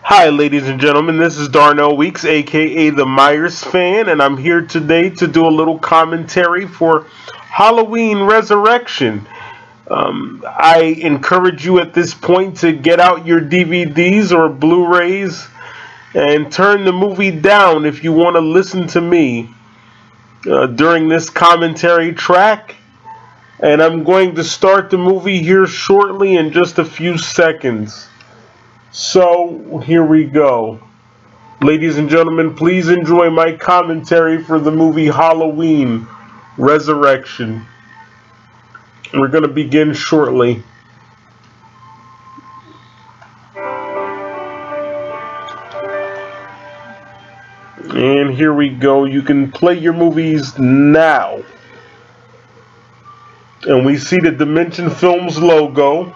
Hi, ladies and gentlemen. This is Darnell Weeks, aka the Myers fan, and I'm here today to do a little commentary for Halloween Resurrection. I encourage you at this point to get out your DVDs or Blu rays and turn the movie down if you want to listen to me during this commentary track. And I'm going to start the movie here shortly in just a few seconds. So, here we go. Ladies and gentlemen, please enjoy my commentary for the movie Halloween Resurrection. We're going to begin shortly. And here we go. You can play your movies now. And we see the Dimension Films logo.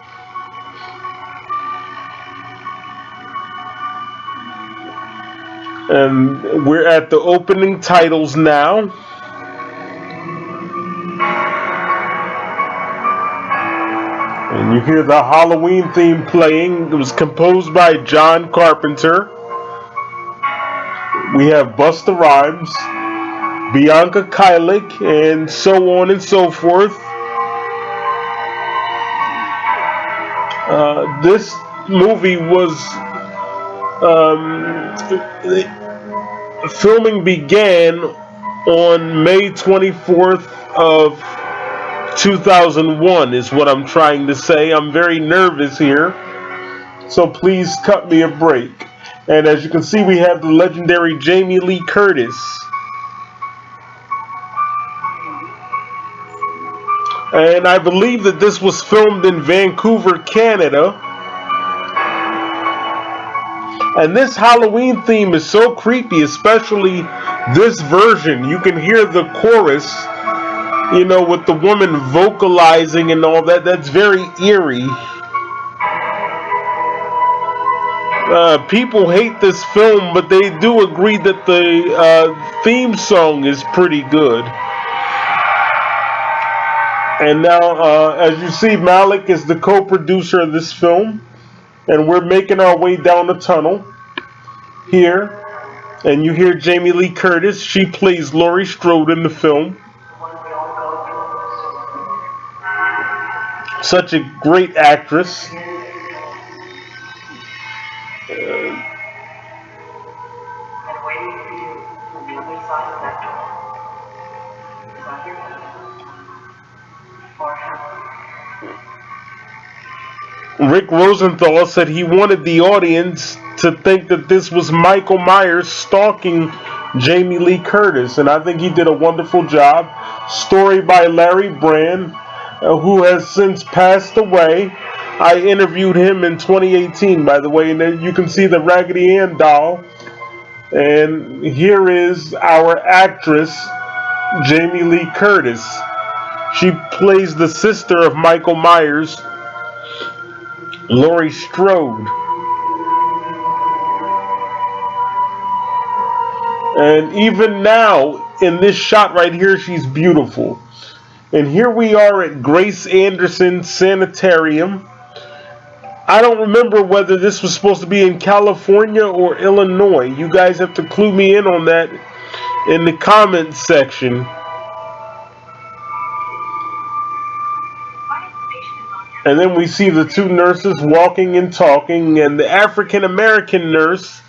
And we're at the opening titles now. And you hear the Halloween theme playing. It was composed by John Carpenter. We have Busta Rhymes, Bianca Kylik, and so on and so forth. This movie was filming began on May 24th of 2001 is what I'm trying to say. I'm very nervous here, so please cut me a break. And as you can see, we have the legendary Jamie Lee Curtis. And I believe that this was filmed in Vancouver, Canada. And this Halloween theme is so creepy, especially this version. You can hear the chorus, you know, with the woman vocalizing and all that. That's very eerie. People hate this film, but they do agree that the theme song is pretty good. And now, as you see, Malik is the co-producer of this film. And we're making our way down the tunnel here. And you hear Jamie Lee Curtis. She plays Laurie Strode in the film. Such a great actress. Rick Rosenthal said he wanted the audience to think that this was Michael Myers stalking Jamie Lee Curtis, and I think he did a wonderful job. Story by Larry Brand, who has since passed away. I interviewed him in 2018, by the way, and then you can see the Raggedy Ann doll. And here is our actress, Jamie Lee Curtis. She plays the sister of Michael Myers, Laurie Strode. And even now, in this shot right here, she's beautiful. And here we are at Grace Anderson Sanitarium. I don't remember whether this was supposed to be in California or Illinois. You guys have to clue me in on that in the comments section. And then we see the two nurses walking and talking, and the African American nurse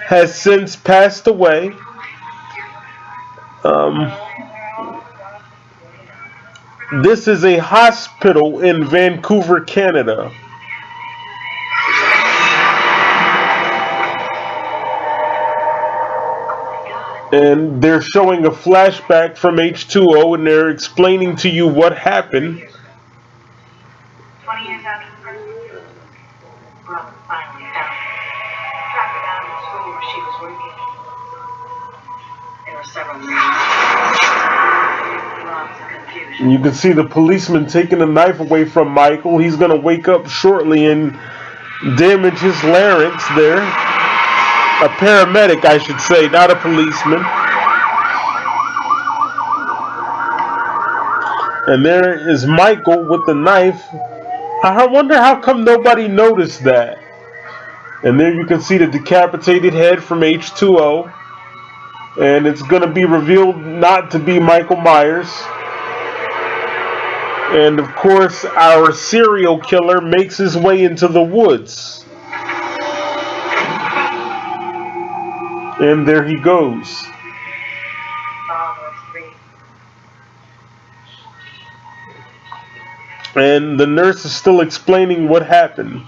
has since passed away. This is a hospital in Vancouver, Canada. And they're showing a flashback from H2O, and they're explaining to you what happened. 20 years after the president, Brooke finally found her. Tracked her down to the school where she was working. There were several reasons. Lots of confusion. You can see the policeman taking the knife away from Michael. He's going to wake up shortly and damage his larynx there. A paramedic, I should say, not a policeman. And there is Michael with the knife. I wonder how come nobody noticed that. And there you can see the decapitated head from H2O. And it's going to be revealed not to be Michael Myers. And of course, our serial killer makes his way into the woods. And there he goes. And the nurse is still explaining what happened.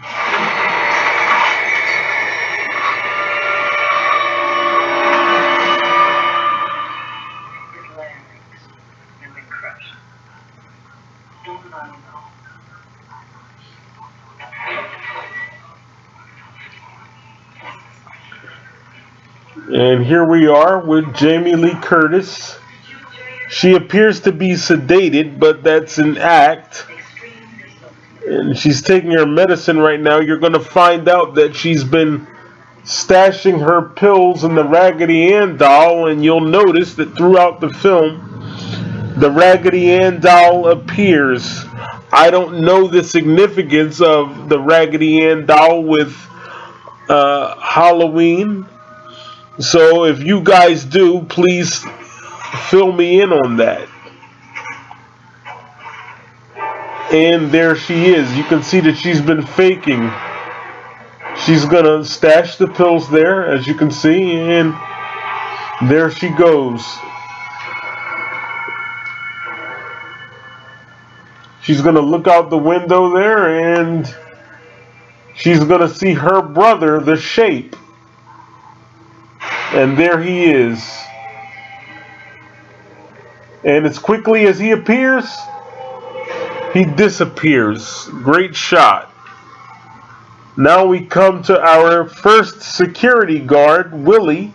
And here we are with Jamie Lee Curtis. She appears to be sedated, but that's an act. And she's taking her medicine right now. You're going to find out that she's been stashing her pills in the Raggedy Ann doll, and you'll notice that throughout the film, the Raggedy Ann doll appears. I don't know the significance of the Raggedy Ann doll with Halloween. So if you guys do, please fill me in on that. And there she is. You can see that she's been faking. She's gonna stash the pills there, as you can see, and there she goes. She's gonna look out the window there, and she's gonna see her brother, the Shape. And there he is. And as quickly as he appears, he disappears. Great shot. Now we come to our first security guard, Willie.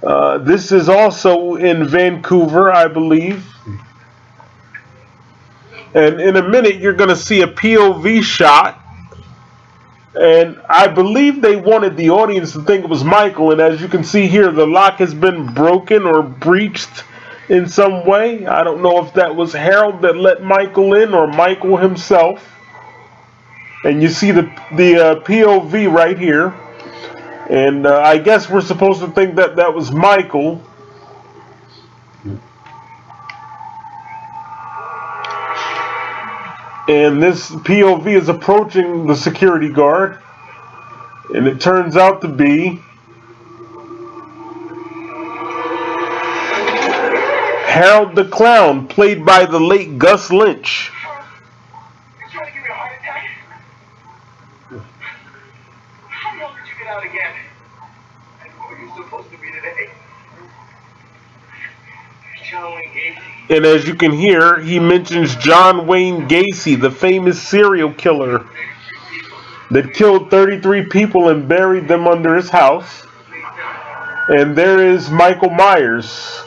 This is also in Vancouver, I believe. And in a minute, you're going to see a POV shot. And I believe they wanted the audience to think it was Michael. And as you can see here, the lock has been broken or breached in some way. I don't know if that was Harold that let Michael in or Michael himself. And you see the POV right here. And I guess we're supposed to think that that was Michael. And this POV is approaching the security guard. And it turns out to be Harold the Clown, played by the late Gus Lynch. You're trying to give me a heart attack? How the hell did you get out again? And who are you supposed to be today? John Wayne Gacy. And as you can hear, he mentions John Wayne Gacy, the famous serial killer that killed 33 people and buried them under his house. And there is Michael Myers.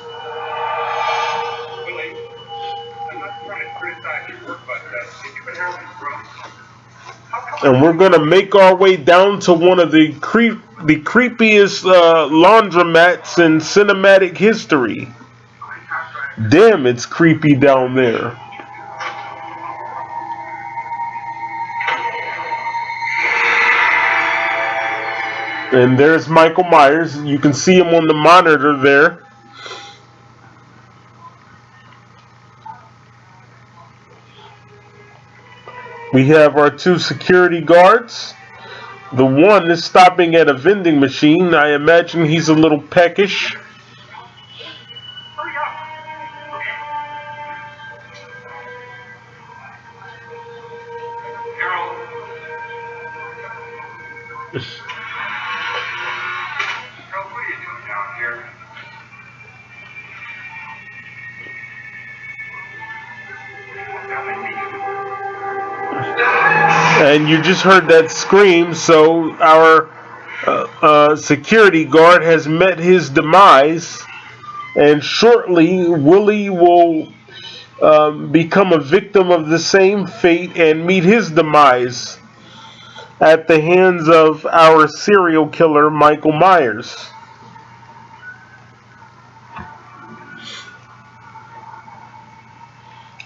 And we're going to make our way down to one of the creepiest laundromats in cinematic history. Damn, it's creepy down there. And there's Michael Myers. You can see him on the monitor there. We have our two security guards. The one is stopping at a vending machine. I imagine he's a little peckish. And you just heard that scream, so our security guard has met his demise, and shortly Willie will become a victim of the same fate and meet his demise at the hands of our serial killer, Michael Myers.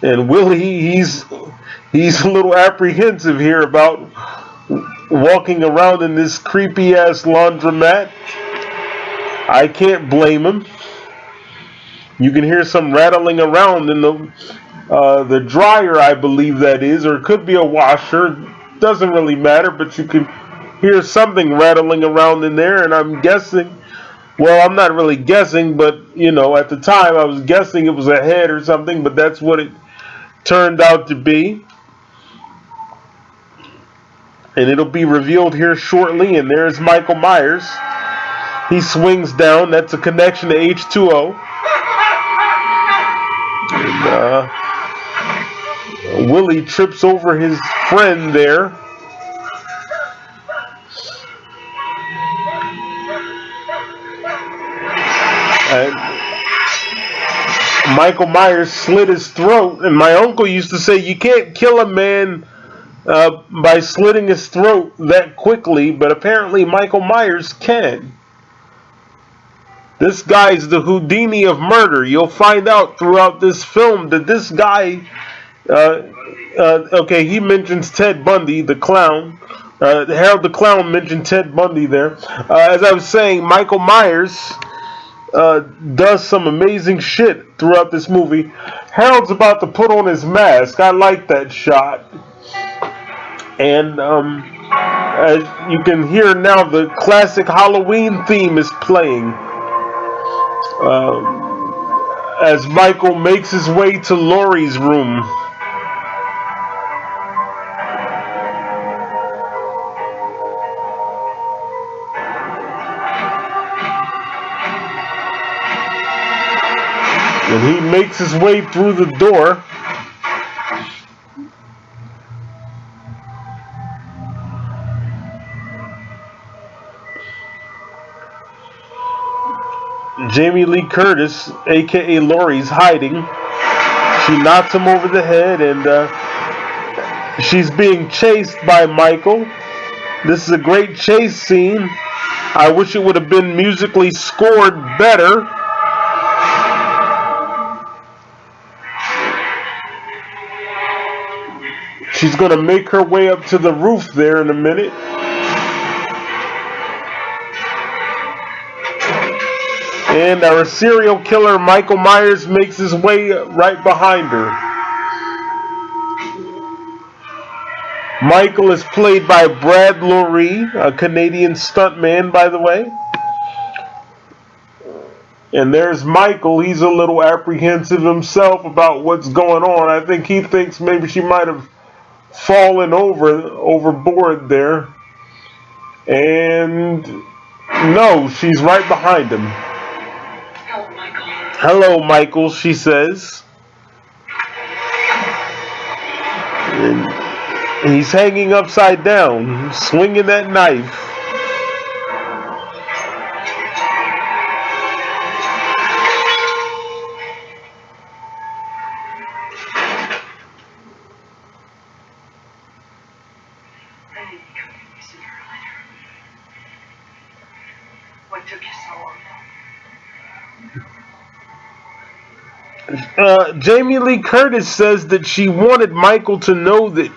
And Willie, he's a little apprehensive here about walking around in this creepy ass laundromat. I can't blame him. You can hear some rattling around in the dryer, I believe that is, or it could be a washer. Doesn't really matter, but you can hear something rattling around in there, and I'm guessing. Well, I'm not really guessing, but you know, at the time I was guessing it was a head or something, but that's what it turned out to be. And it'll be revealed here shortly. And there's Michael Myers. He swings down. That's a connection to H2O. And, Willie trips over his friend there. And Michael Myers slit his throat. And my uncle used to say, you can't kill a man by slitting his throat that quickly, but apparently Michael Myers can. This guy's the Houdini of murder. You'll find out throughout this film that this guy, okay, he mentions Ted Bundy, the clown. Harold the Clown mentioned Ted Bundy there. As I was saying, Michael Myers does some amazing shit throughout this movie. Harold's about to put on his mask. I like that shot. And as you can hear now, the classic Halloween theme is playing. As Michael makes his way to Laurie's room. And he makes his way through the door. Jamie Lee Curtis, aka Laurie's hiding. She knocks him over the head, and she's being chased by Michael. This is a great chase scene. I wish it would have been musically scored better. She's going to make her way up to the roof there in a minute. And our serial killer, Michael Myers, makes his way right behind her. Michael is played by Brad Loree, a Canadian stuntman, by the way. And there's Michael. He's a little apprehensive himself about what's going on. I think he thinks maybe she might have fallen overboard there. And no, she's right behind him. Hello, Michael, she says. And he's hanging upside down, swinging that knife. What took you so long? Jamie Lee Curtis says that she wanted Michael to know that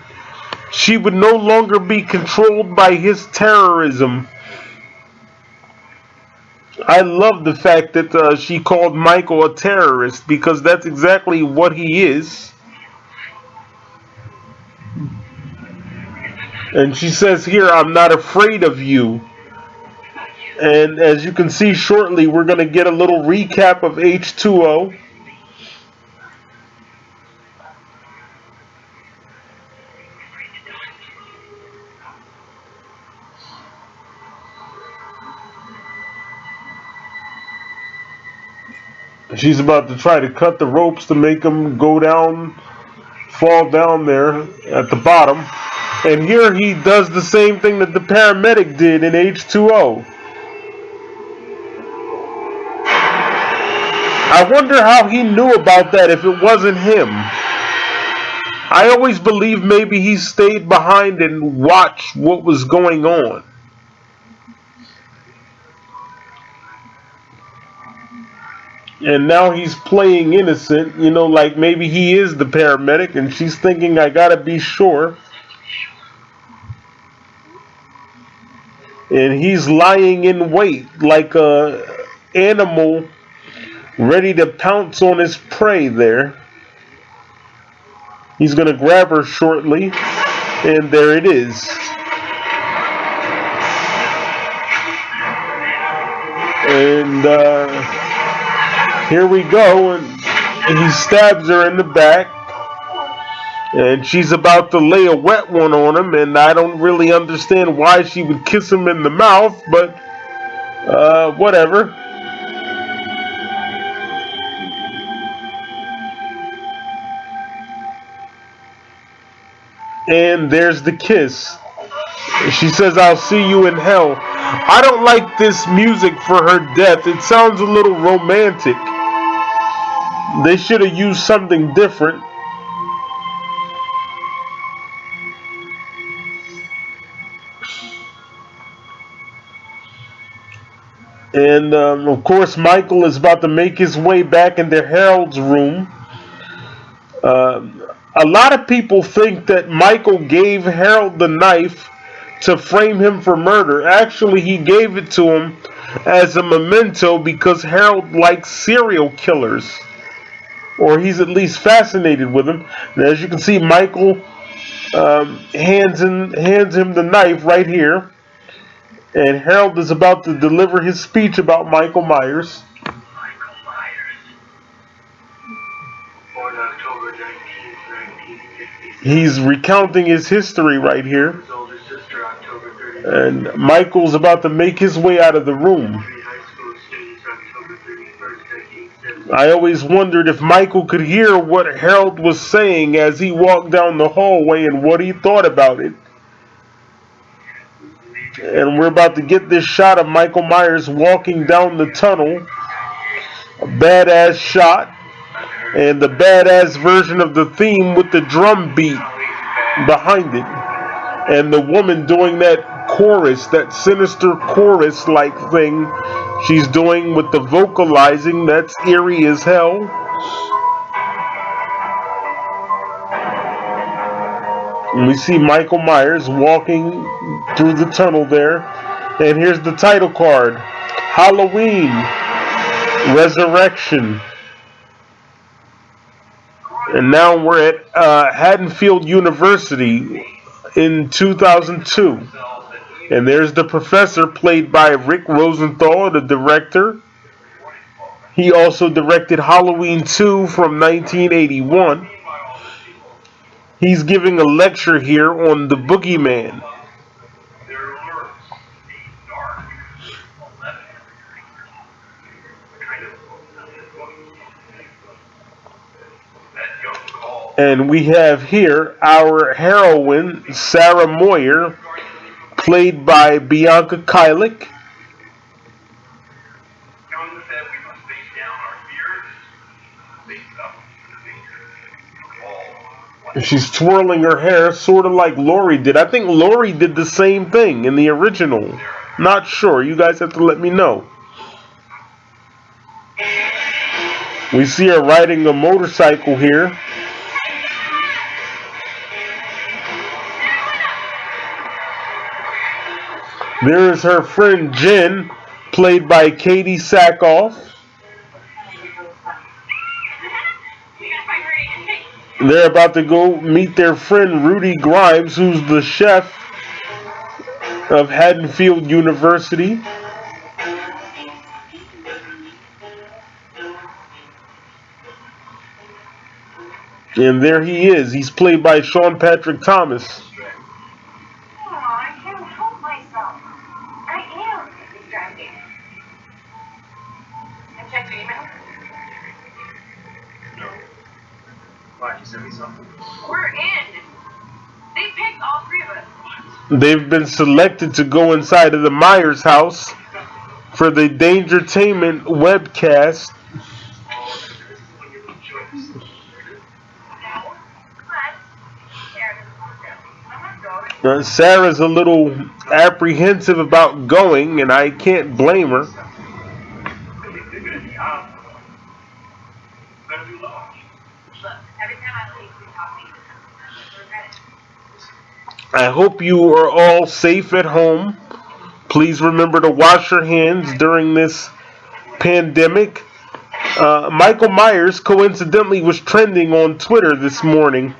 she would no longer be controlled by his terrorism. I love the fact that she called Michael a terrorist, because that's exactly what he is. And she says here, I'm not afraid of you. And as you can see shortly, we're going to get a little recap of H2O. She's about to try to cut the ropes to make him go down, fall down there at the bottom. And here he does the same thing that the paramedic did in H2O. I wonder how he knew about that if it wasn't him. I always believed maybe he stayed behind and watched what was going on. And now he's playing innocent, you know, like maybe he is the paramedic and she's thinking, I gotta be sure. and he's lying in wait like a animal ready to pounce on his prey there. He's going to grab her shortly, and there it is. And here we go, and he stabs her in the back, and she's about to lay a wet one on him, and I don't really understand why she would kiss him in the mouth, but whatever. And there's the kiss. She says, "I'll see you in hell." I don't like this music for her death. It sounds a little romantic. They should have used something different. And of course, Michael is about to make his way back into Harold's room. A lot of people think that Michael gave Harold the knife to frame him for murder. Actually, he gave it to him as a memento because Harold likes serial killers, or he's at least fascinated with them. And as you can see, Michael hands him the knife right here, and Harold is about to deliver his speech about Michael Myers. Michael Myers. Born October 19th, 1956. He's recounting his history right here. His older sister, October 30th. And Michael's about to make his way out of the room. Three high school students, October 31st, 1970. I always wondered if Michael could hear what Harold was saying as he walked down the hallway and what he thought about it. And we're about to get this shot of Michael Myers walking down the tunnel. A badass shot. And the badass version of the theme with the drum beat behind it. And the woman doing that chorus, that sinister chorus-like thing she's doing with the vocalizing. That's eerie as hell. And we see Michael Myers walking through the tunnel there. And here's the title card. Halloween Resurrection. And now we're at Haddonfield University in 2002. And there's the professor, played by Rick Rosenthal, the director. He also directed Halloween 2 from 1981. He's giving a lecture here on the Boogeyman. And we have here our heroine, Sarah Moyer, played by Bianca Kylik. She's twirling her hair sort of like Laurie did. I think Laurie did the same thing in the original. Not sure. You guys have to let me know. We see her riding a motorcycle here. There is her friend Jen, played by Katie Sackhoff. They're about to go meet their friend Rudy Grimes, who's the chef of Haddonfield University. And there he is. He's played by Sean Patrick Thomas. I can't help myself. I am distracted. I checked your email. Why, you sent me something? We're in. They picked all three of us. They've been selected to go inside of the Myers house for the Dangertainment webcast. Sarah's a little apprehensive about going, and I can't blame her. I hope you are all safe at home. Please remember to wash your hands during this pandemic. Michael Myers coincidentally was trending on Twitter this morning.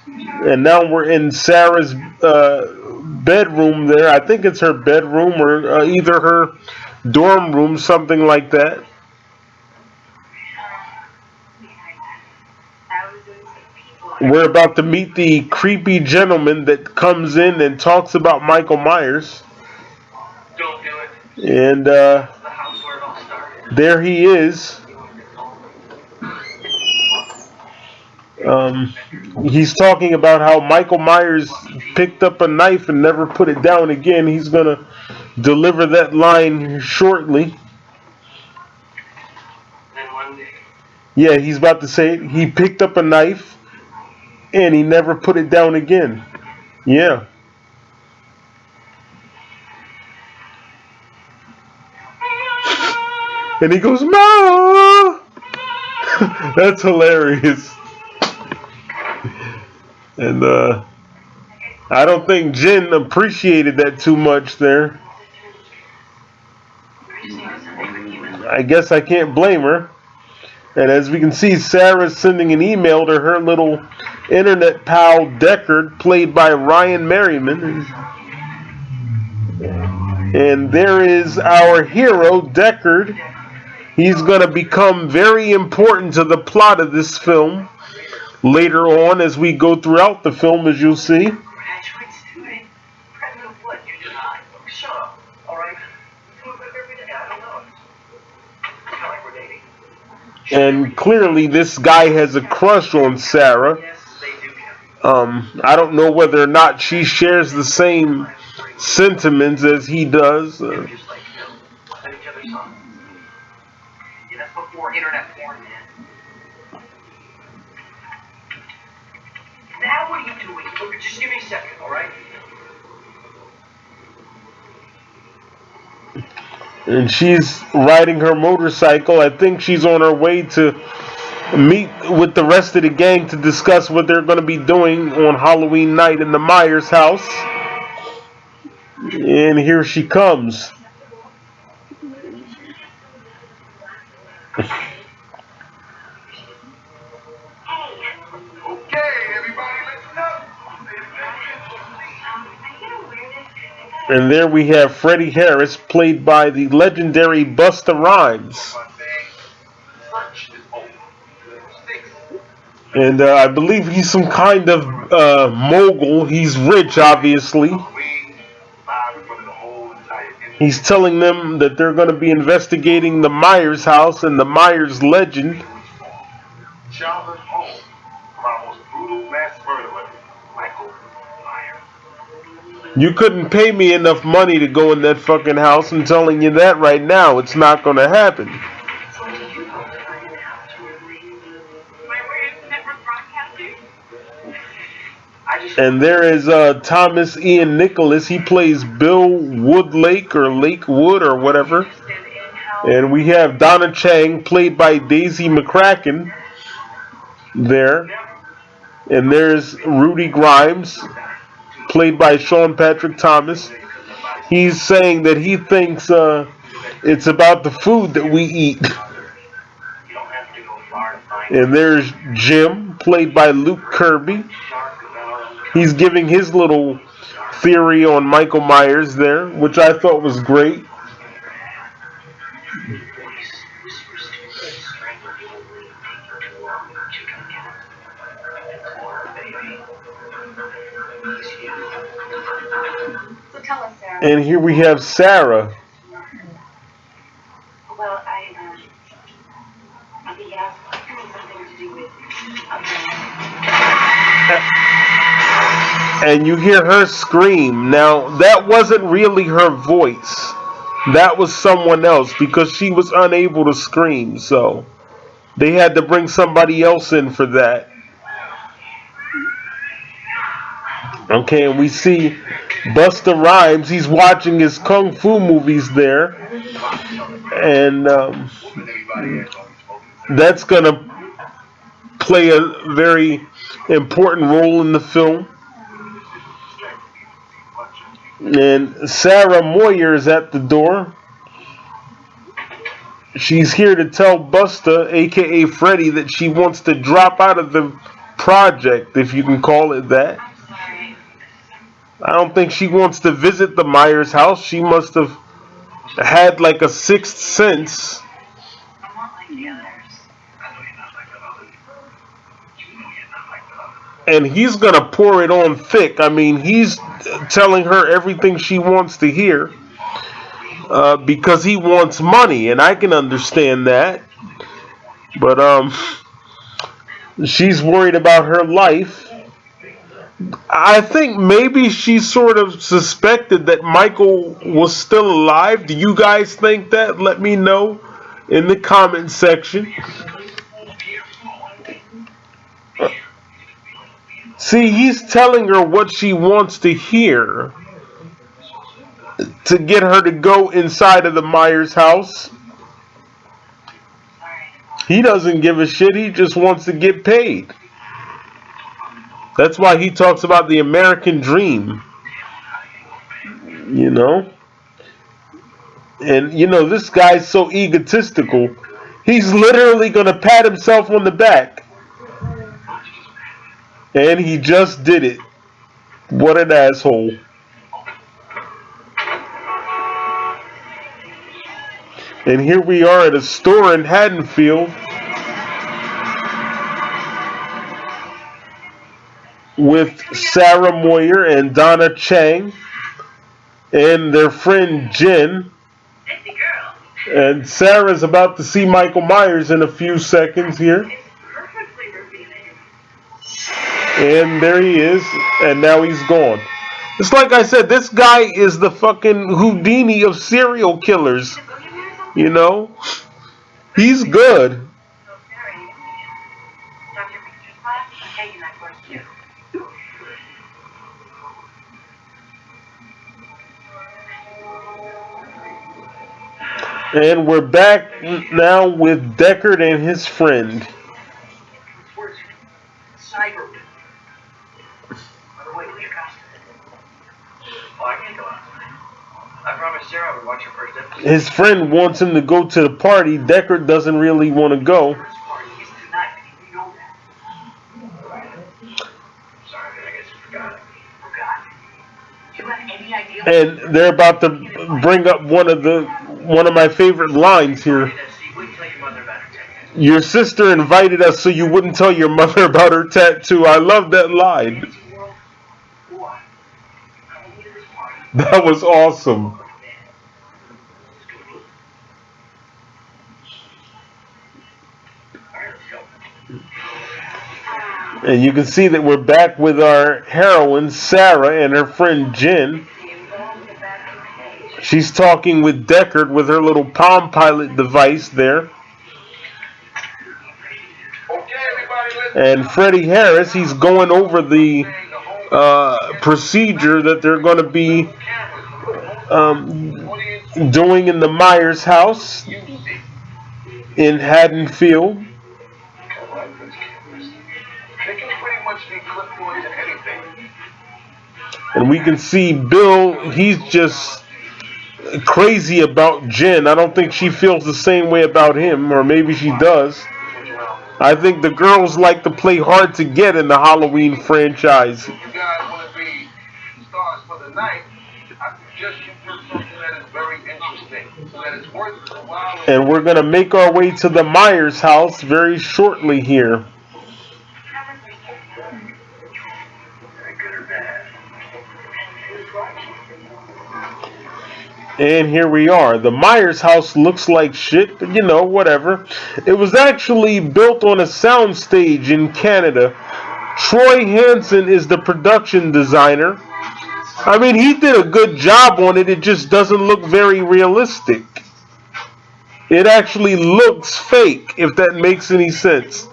And now we're in Sarah's bedroom there. I think it's her bedroom or either her dorm room, something like that. We're about to meet the creepy gentleman that comes in and talks about Michael Myers. Don't do it. And The house where it all started. there he is. He's talking about how Michael Myers picked up a knife and never put it down again. He's going to deliver that line shortly. Then one day. Yeah, he's about to say it. He picked up a knife and he never put it down again. Yeah. And he goes, "Ma!" That's hilarious. And I don't think Jen appreciated that too much there. I guess I can't blame her. And as we can see, Sarah's sending an email to her little internet pal Deckard, played by Ryan Merriman. And there is our hero, Deckard. He's going to become very important to the plot of this film later on as we go throughout the film, as you'll see. Graduate student. President of what? You deny. Shut up. All right. Do it with every day. I don't know. It's not like we're dating. And clearly this guy has a crush on Sarah. Yes, they do. I don't know whether or not she shares the same sentiments as he does. Just like, you know, send each other songs. Yeah, that's before internet porn, man. Now what are you doing? Look, just give me a second, all right? And she's riding her motorcycle. I think she's on her way to meet with the rest of the gang to discuss what they're going to be doing on Halloween night in the Myers house. And here she comes. And there we have Freddie Harris, played by the legendary Busta Rhymes. And I believe he's some kind of mogul. He's rich, obviously. He's telling them that they're going to be investigating the Myers house and the Myers legend. Childhood home of our most brutal mass murderer, Michael Myers. You couldn't pay me enough money to go in that fucking house. I'm telling you that right now. It's not going to happen. And there is Thomas Ian Nicholas. He plays Bill Woodlake or Lakewood or whatever. And we have Donna Chang, played by Daisy McCracken, there. And there's Rudy Grimes, played by Sean Patrick Thomas. He's saying that he thinks it's about the food that we eat. And there's Jim, played by Luke Kirby. He's giving his little theory on Michael Myers there, which I thought was great. So tell us, Sarah. And here we have Sarah. Well, I think it has something to do with And you hear her scream. Now, that wasn't really her voice. That was someone else because she was unable to scream. So they had to bring somebody else in for that. Okay, and we see Busta Rhymes. He's watching his kung fu movies there. And that's going to play a very important role in the film. And Sarah Moyer is at the door. She's here to tell Busta, aka Freddy, that she wants to drop out of the project, if you can call it that. I'm sorry. I don't think she wants to visit the Myers house. She must have had like a sixth sense. I'm not like the others. I know you're not like the others. You know you're not like the others. And he's gonna pour it on thick. I mean, he's telling her everything she wants to hear because he wants money, and I can understand that. But she's worried about her life. I think maybe she sort of suspected that Michael was still alive. Do you guys think that? Let me know in the comment section. See, he's telling her what she wants to hear to get her to go inside of the Myers house. He doesn't give a shit. He just wants to get paid. That's why he talks about the American dream. You know? And, you know, this guy's so egotistical. He's literally going to pat himself on the back. And he just did it. What an asshole. And here we are at a store in Haddonfield with Sarah Moyer and Donna Chang and their friend Jen. Sexy girl. And Sarah's about to see Michael Myers in a few seconds here. It's perfectly revealing. And there he is. And now he's gone. It's like I said, this guy is the fucking Houdini of serial killers. You know? He's good. So, Sarah, you Dr. Picture's class? I'm taking that course too. And we're back now with Deckard and his friend. Cyber. By the way, what's your costume? Oh, I can't go out. I promised Sarah I would watch her first episode. His friend wants him to go to the party. Deckard doesn't really want to go. First party is tonight. You know that. Sorry, I guess you forgot. Forgot. Do you have any idea? And they're about to bring up one of my favorite lines here. Wait till your mother about her tattoo. Your sister invited us so you wouldn't tell your mother about her tattoo. I love that line. What? Coming to this party. That was awesome. Alright, let's go. And you can see that we're back with our heroine, Sarah, and her friend Jen. She's talking with Deckard with her little Palm Pilot device there. Okay, everybody, listen. And Freddie Harris, he's going over the procedure that they're going to be doing in the Myers house in Haddonfield. They can pretty much be clipboards and anything. And we can see Bill, he's just crazy about Jen. I don't think she feels the same way about him, or maybe she does. I think the girls like to play hard to get in the Halloween franchise. If you guys want to be stars for the night, I suggest you put something that is very interesting, so that it's worth the while. And we're going to make our way to the Myers house very shortly here. Good or bad? And here we are. The Myers house looks like shit, but you know, whatever. It was actually built on a soundstage in Canada. Troy Hansen is the production designer. I mean, he did a good job on it. It just doesn't look very realistic. It actually looks fake, if that makes any sense.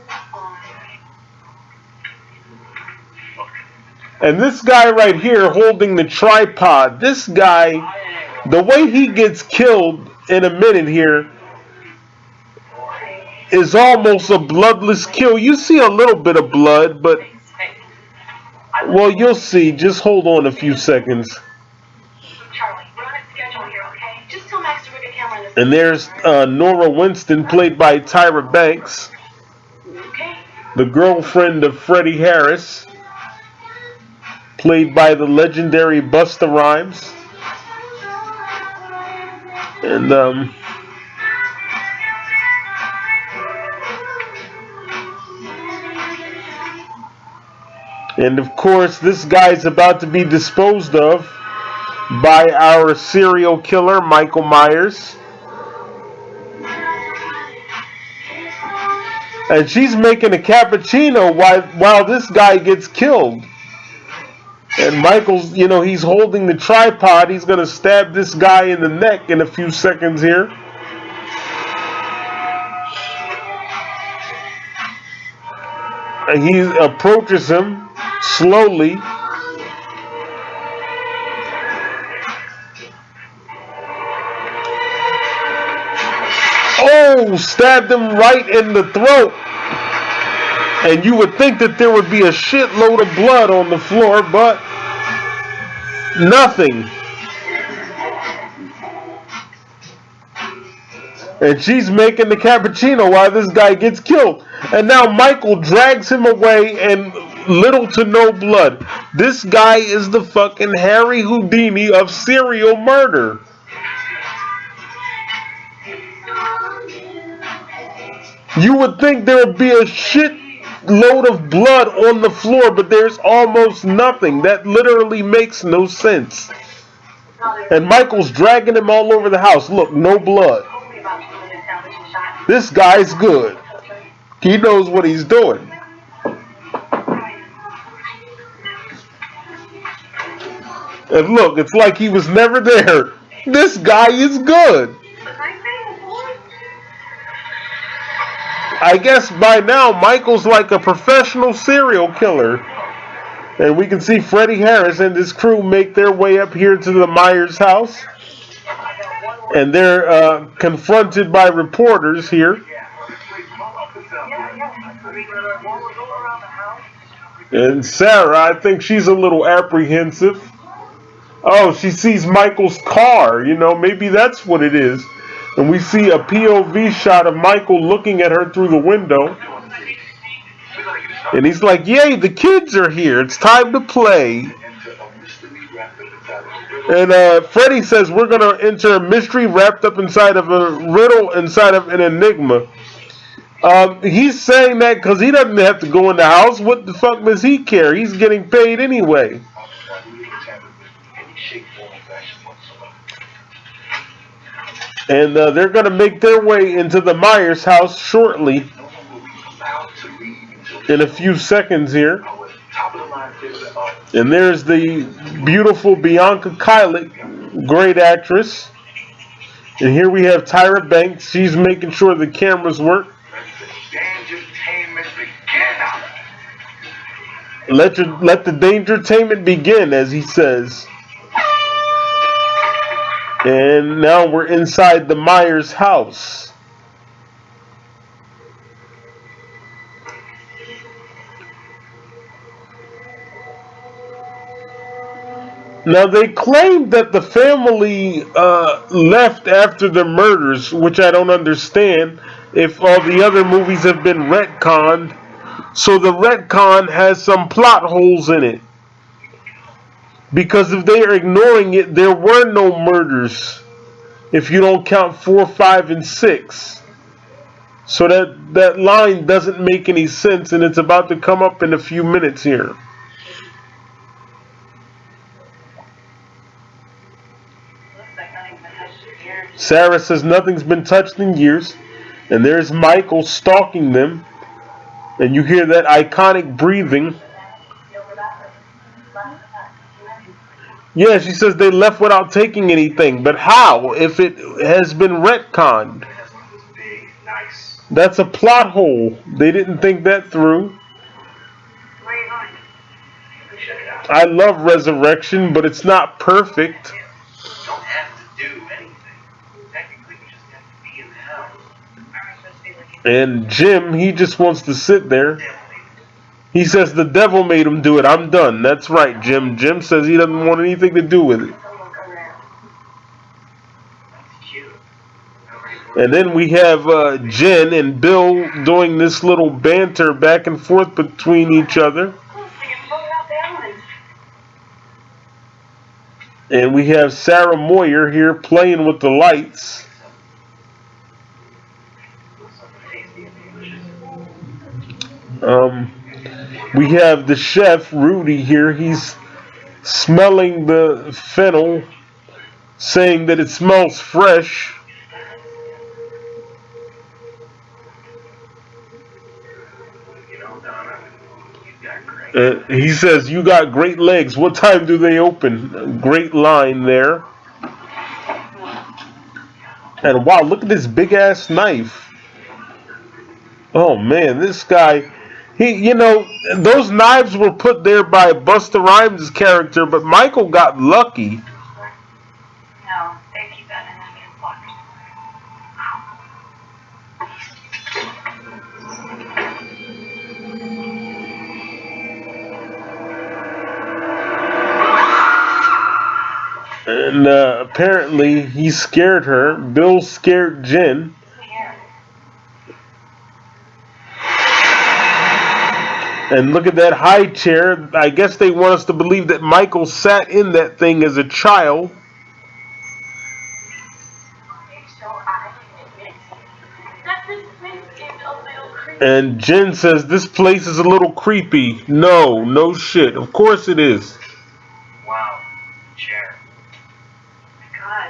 And this guy right here holding the tripod, this guy, the way he gets killed in a minute here is almost a bloodless kill. You see a little bit of blood, but, well, you'll see. Just hold on a few seconds. here, okay? Just tell Max to rig a camera in this. And there's Nora Winston, played by Tyra Banks, Okay. the girlfriend of Freddie Harris, played by the legendary Busta Rhymes. And of course, this guy's about to be disposed of by our serial killer, Michael Myers. And she's making a cappuccino while this guy gets killed. And Michael's, he's holding the tripod. He's going to stab this guy in the neck in a few seconds here. And he approaches him slowly. Oh, stabbed him right in the throat. And you would think that there would be a shitload of blood on the floor, but nothing. And she's making the cappuccino while this guy gets killed. And now Michael drags him away and little to no blood. This guy is the fucking Harry Houdini of serial murder. You would think there would be a shit load of blood on the floor, but there's almost nothing. That literally makes no sense. And Michael's dragging him all over the house. Look, no blood. This guy's good. He knows what he's doing. And look, it's like he was never there. This guy is good. I guess by now Michael's like a professional serial killer. And we can see Freddie Harris and his crew make their way up here to the Myers house. And they're confronted by reporters here. And Sarah, I think she's a little apprehensive. Oh, she sees Michael's car. Maybe that's what it is. And we see a POV shot of Michael looking at her through the window. And he's like, yay, the kids are here. It's time to play. And Freddie says we're going to enter a mystery wrapped up inside of a riddle, inside of an enigma. He's saying that because he doesn't have to go in the house. What the fuck does he care? He's getting paid anyway. And they're going to make their way into the Myers house shortly. In a few seconds here. And there's the beautiful Bianca Kylick, great actress. And here we have Tyra Banks. She's making sure the cameras work. Let the dangertainment begin, as he says. And now we're inside the Myers house. Now they claim that the family left after the murders, which I don't understand if all the other movies have been retconned. So the retcon has some plot holes in it. Because if they are ignoring it, there were no murders. If you don't count 4, 5, and 6. So that line doesn't make any sense, and it's about to come up in a few minutes here. Sarah says nothing's been touched in years. And there's Michael stalking them. And you hear that iconic breathing. Yeah, she says they left without taking anything. But how, if it has been retconned? That's a plot hole. They didn't think that through. I love Resurrection, but it's not perfect. And Jim, he just wants to sit there. He says the devil made him do it. I'm done. That's right, Jim. Jim says he doesn't want anything to do with it. cute. And then we have Jen and Bill doing this little banter back and forth between each other. And we have Sarah Moyer here playing with the lights. We have the chef, Rudy, here. He's smelling the fennel, saying that it smells fresh. He says, "You got great legs. What time do they open?" Great line there. And wow, look at this big ass knife. Oh man, this guy, those knives were put there by Busta Rhymes' character, but Michael got lucky. No, they keep that in the lockers. And apparently he scared her. Bill scared Jen. And look at that high chair. I guess they want us to believe that Michael sat in that thing as a child. And Jen says, "This place is a little creepy." No shit. Of course it is. Wow, chair. God,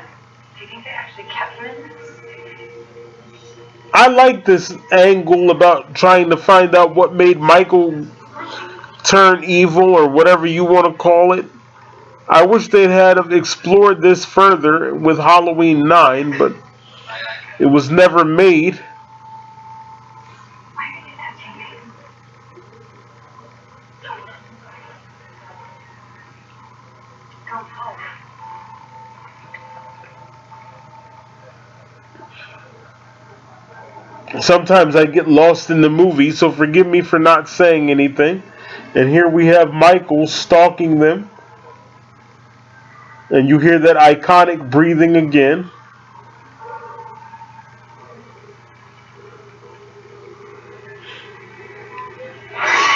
do you think they actually kept him in this? I like this angle about trying to find out what made Michael turn evil, or whatever you want to call it. I wish they'd had explored this further with Halloween 9, but it was never made. Why are you touching me? Don't fall. Sometimes I get lost in the movie, so forgive me for not saying anything. And here we have Michael stalking them. And you hear that iconic breathing again.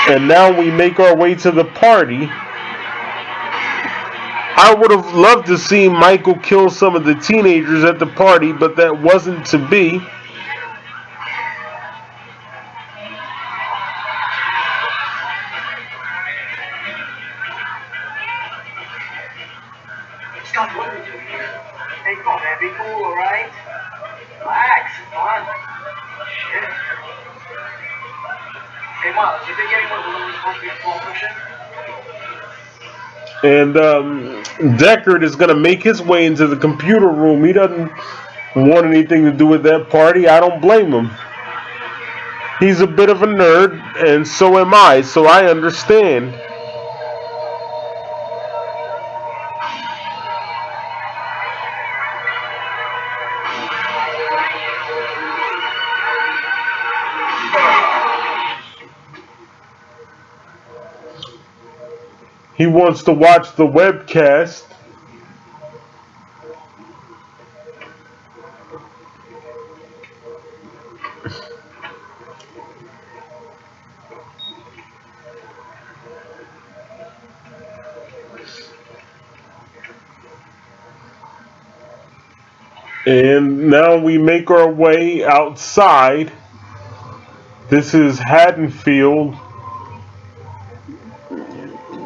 And now we make our way to the party. I would have loved to see Michael kill some of the teenagers at the party, but that wasn't to be. Stop looking to me. Hey, come on, man. Be cool, alright? Relax. Come on. Shit. Hey, Miles, you think anyone was supposed to be a small cushion? And Deckard is going to make his way into the computer room. He doesn't want anything to do with that party. I don't blame him. He's a bit of a nerd, and so am I, so I understand. He wants to watch the webcast. And now we make our way outside. This is Haddonfield.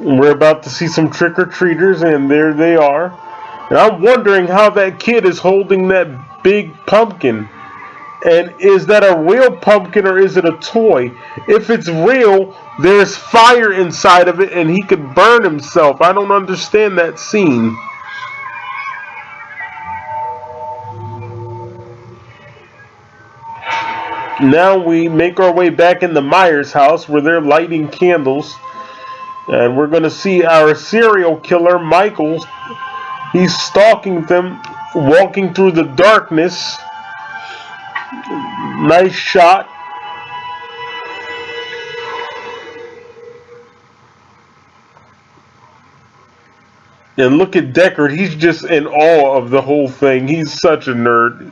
We're about to see some trick-or-treaters, and there they are. And I'm wondering how that kid is holding that big pumpkin. And is that a real pumpkin, or is it a toy? If it's real, there's fire inside of it, and he could burn himself. I don't understand that scene. Now we make our way back in the Myers house, where they're lighting candles. And we're going to see our serial killer, Michael. He's stalking them, walking through the darkness. Nice shot. And look at Deckard. He's just in awe of the whole thing. He's such a nerd.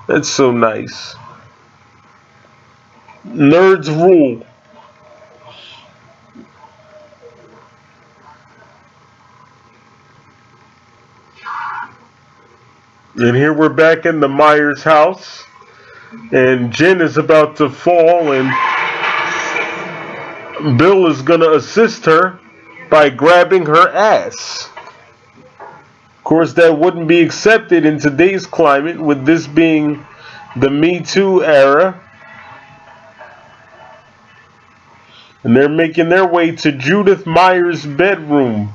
That's so nice. Nerds rule. And here we're back in the Myers house. And Jen is about to fall, and Bill is going to assist her by grabbing her ass. Of course, that wouldn't be accepted in today's climate, with this being the Me Too era. And they're making their way to Judith Myers' bedroom.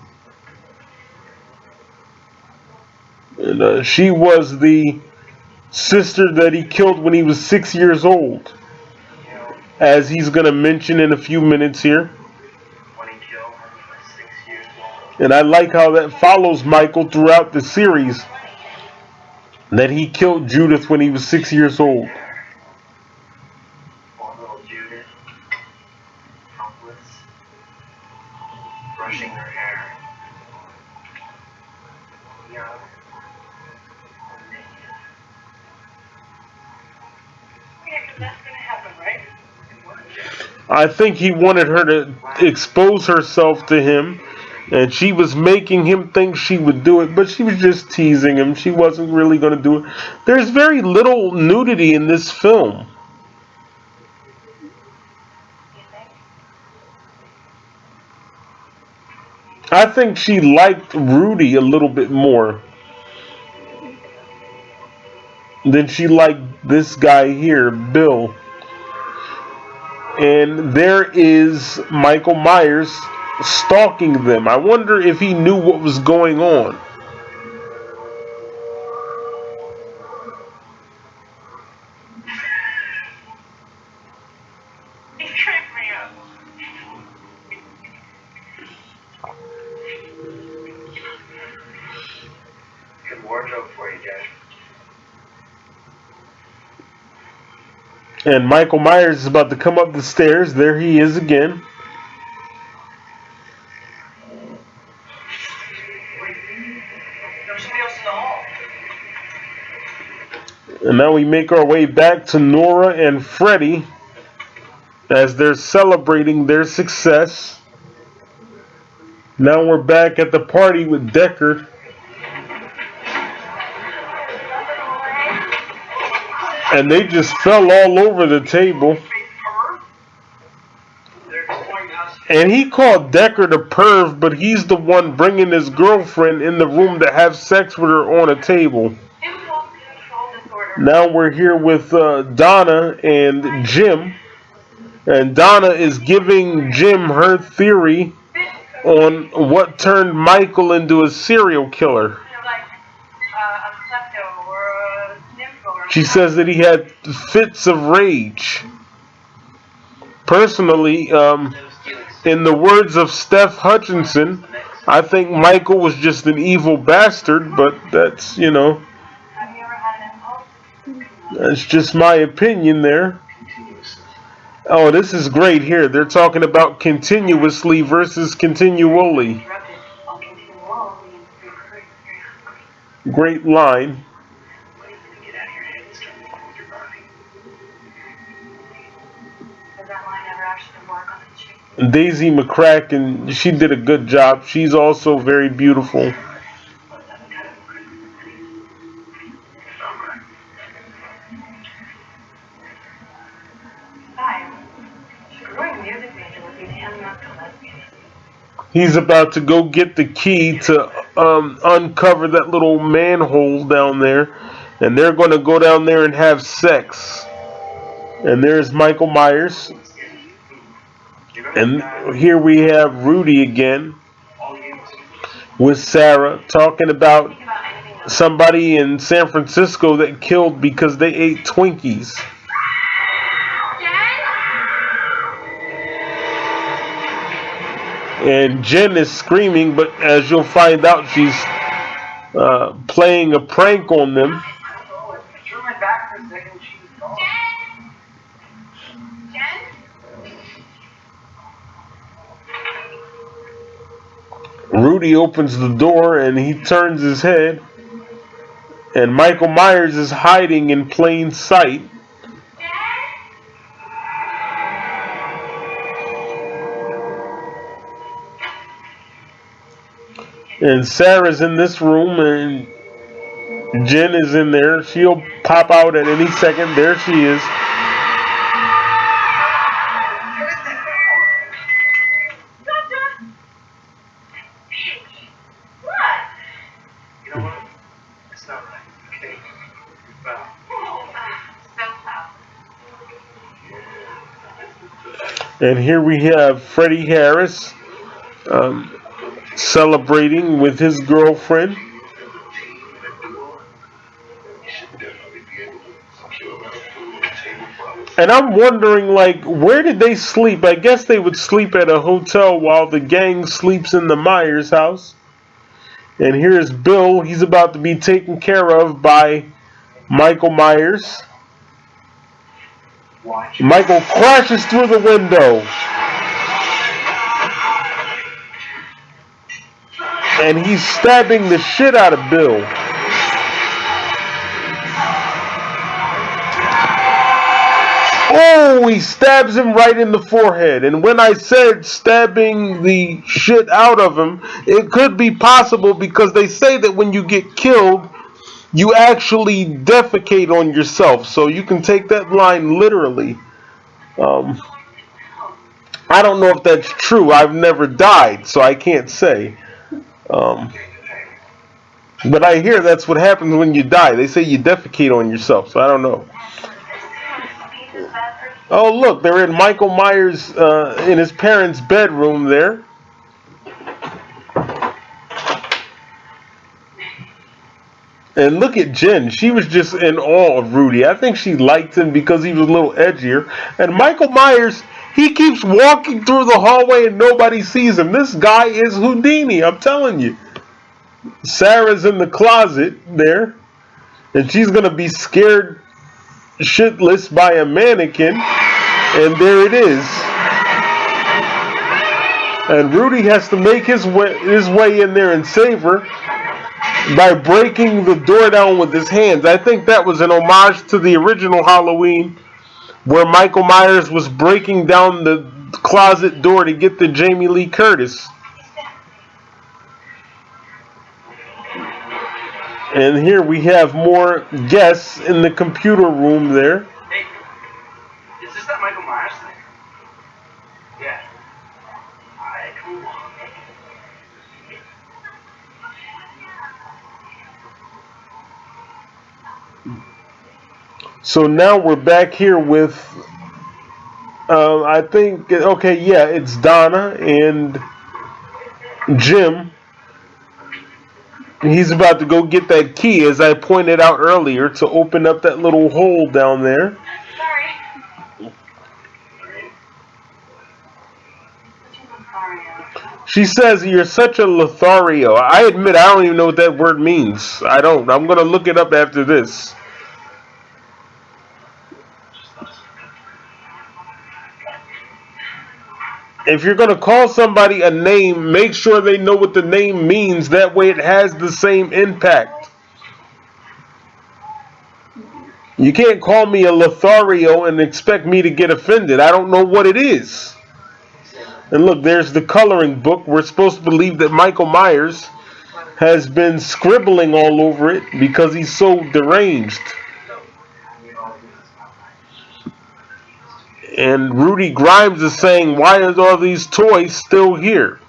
And she was the sister that he killed when he was 6 years old, as he's going to mention in a few minutes here. When he killed her, he was 6 years old. And I like how that follows Michael throughout the series, that he killed Judith when he was 6 years old. Poor little Judith, helpless, brushing her hair. Young. That's gonna happen, right? I think he wanted her to expose herself to him, and she was making him think she would do it, but she was just teasing him. She wasn't really going to do it. There's very little nudity in this film. I think she liked Rudy a little bit more than she liked this guy here, Bill. And there is Michael Myers stalking them. I wonder if he knew what was going on. He tricked me up. Good wardrobe for you, Judge. And Michael Myers is about to come up the stairs. There he is again. Wait, there's somebody else in the hall. And now we make our way back to Nora and Freddy as they're celebrating their success. Now we're back at the party with Deckard. And they just fell all over the table. And he called Deckard a perv, but he's the one bringing his girlfriend in the room to have sex with her on a table. Impulse control disorder. Now we're here with Donna and Jim. And Donna is giving Jim her theory on what turned Michael into a serial killer. Like a klepto or a nympho or She says that he had fits of rage. Personally, in the words of Steph Hutchinson, I think Michael was just an evil bastard, but that's, Have you ever had an impulse? that's just my opinion there. Oh, this is great here. They're talking about continuously versus continually. Interrupted. I'll continue on. Great line. What are you gonna get out of your head and start moving with your body? Does that line ever actually work on the chick? Daisy McCracken, she did a good job. She's also very beautiful. Besides, a growing music major would be handing up to lesbians. He's about to go get the key to uncover that little manhole down there. And they're going to go down there and have sex. And there's Michael Myers. And here we have Rudy again with Sarah talking about Think about anything else. somebody in San Francisco that killed because they ate Twinkies. And Jen is screaming, but as you'll find out, she's playing a prank on them. I turned my back for a second, she was gone. Rudy opens the door and he turns his head, and Michael Myers is hiding in plain sight. And Sarah's in this room, and Jen is in there. She'll pop out at any second. There she is. You know what? It's not right. Okay. Wow. And here we have Freddie Harris celebrating with his girlfriend. And I'm wondering, like, where did they sleep? I guess they would sleep at a hotel while the gang sleeps in the Myers house. And here's Bill. He's about to be taken care of by Michael Myers. Michael crashes through the window. And he's stabbing the shit out of Bill. Oh, he stabs him right in the forehead. And when I said stabbing the shit out of him, it could be possible because they say that when you get killed, you actually defecate on yourself. So you can take that line literally. I don't know if that's true. I've never died, so I can't say. But I hear that's what happens when you die. They say you defecate on yourself, so I don't know. Oh, look, they're in Michael Myers' in his parents' bedroom there. And look at Jen. She was just in awe of Rudy. I think she liked him because he was a little edgier. And Michael Myers, he keeps walking through the hallway and nobody sees him. This guy is Houdini, I'm telling you. Sarah's in the closet there. And she's going to be scared shitless by a mannequin. And there it is. And Rudy has to make his way in there and save her by breaking the door down with his hands. I think that was an homage to the original Halloween, where Michael Myers was breaking down the closet door to get to Jamie Lee Curtis. And here we have more guests in the computer room there. Hey, is this that Michael Myers thing? Yeah. Alright, cool. So now we're back here with, I think, okay, yeah, it's Donna and Jim. He's about to go get that key, as I pointed out earlier, to open up that little hole down there. Sorry. She says, "You're such a Lothario." I admit, I don't even know what that word means. I don't. I'm going to look it up after this. If you're going to call somebody a name, make sure they know what the name means. That way it has the same impact. You can't call me a Lothario and expect me to get offended. I don't know what it is. And look, there's the coloring book. We're supposed to believe that Michael Myers has been scribbling all over it because he's so deranged. And Rudy Grimes is saying, why are all these toys still here?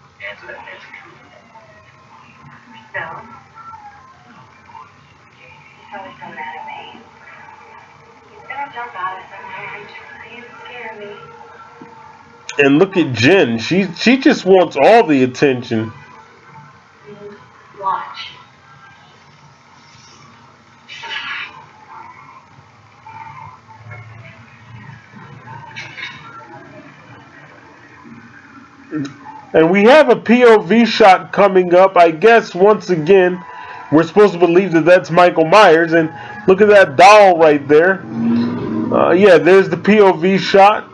And look at Jen. She just wants all the attention. Watch. And we have a POV shot coming up. I guess, once again, we're supposed to believe that that's Michael Myers. And look at that doll right there. Yeah, there's the POV shot.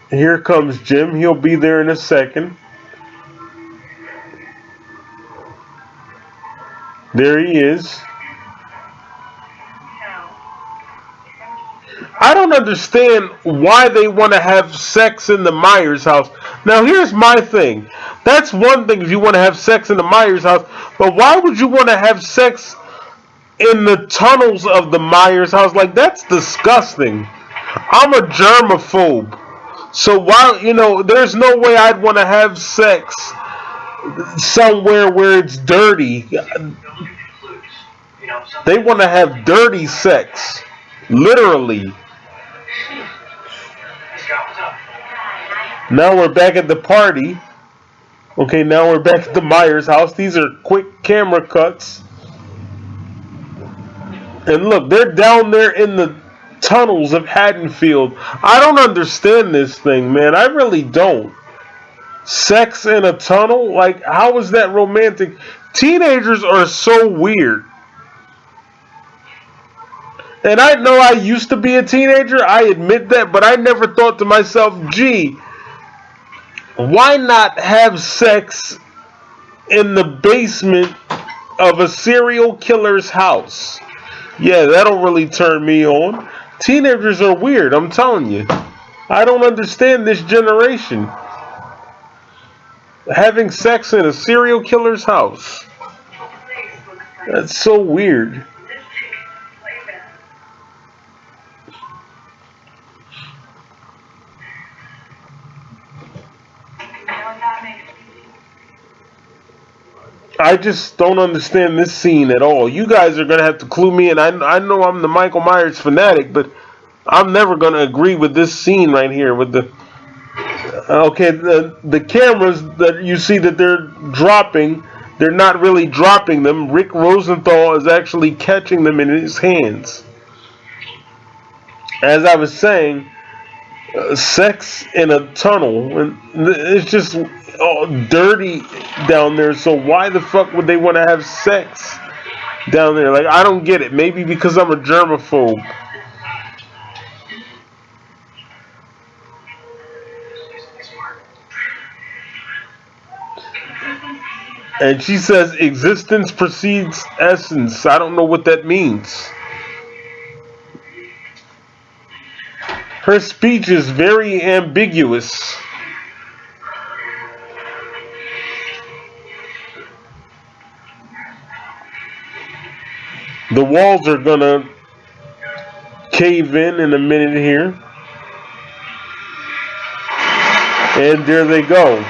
Here comes Jim. He'll be there in a second. There he is. I don't understand why they want to have sex in the Myers house. Now, here's my thing. That's one thing if you want to have sex in the Myers house, but why would you want to have sex in the tunnels of the Myers house? Like, that's disgusting. I'm a germaphobe. So why, there's no way I'd want to have sex somewhere where it's dirty. They want to have dirty sex. Literally. Now we're back at the party. Okay, now we're back at the Myers house. These are quick camera cuts. And look, they're down there in the tunnels of Haddonfield. I don't understand this thing, man. I really don't. Sex in a tunnel? Like, how is that romantic? Teenagers are so weird. And I know I used to be a teenager, I admit that, but I never thought to myself, gee, why not have sex in the basement of a serial killer's house? Yeah, that'll really turn me on. Teenagers are weird, I'm telling you. I don't understand this generation. Having sex in a serial killer's house. That's so weird. I just don't understand this scene at all. You guys are going to have to clue me in. I know I'm the Michael Myers fanatic, but I'm never going to agree with this scene right here. With the cameras that you see that they're dropping, they're not really dropping them. Rick Rosenthal is actually catching them in his hands. As I was saying, sex in a tunnel, and it's just dirty down there, so why the fuck would they want to have sex down there? Like, I don't get it. Maybe because I'm a germaphobe. And she says existence precedes essence. I don't know what that means. Her speech is very ambiguous. The walls are gonna cave in a minute here. And there they go.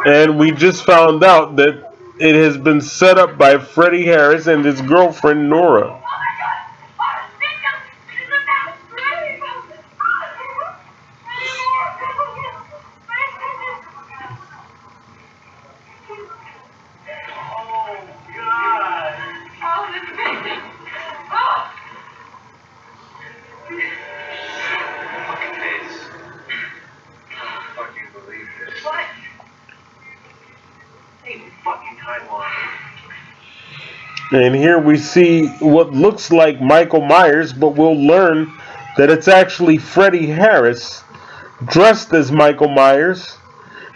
And we just found out that it has been set up by Freddie Harris and his girlfriend Nora. And here we see what looks like Michael Myers, but we'll learn that it's actually Freddie Harris dressed as Michael Myers.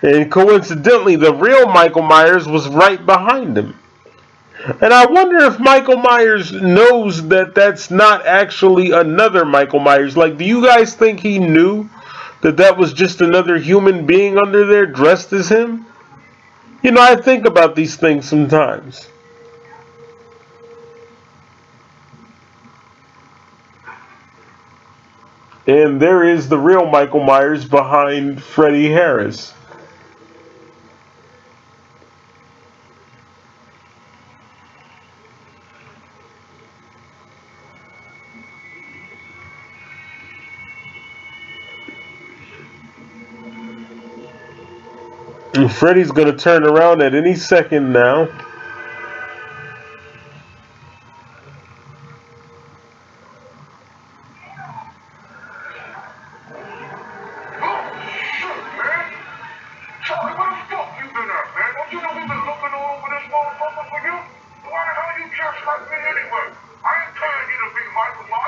And coincidentally, the real Michael Myers was right behind him. And I wonder if Michael Myers knows that that's not actually another Michael Myers. Like, do you guys think he knew that that was just another human being under there dressed as him? I think about these things sometimes. And there is the real Michael Myers behind Freddie Harris. And Freddy's going to turn around at any second now.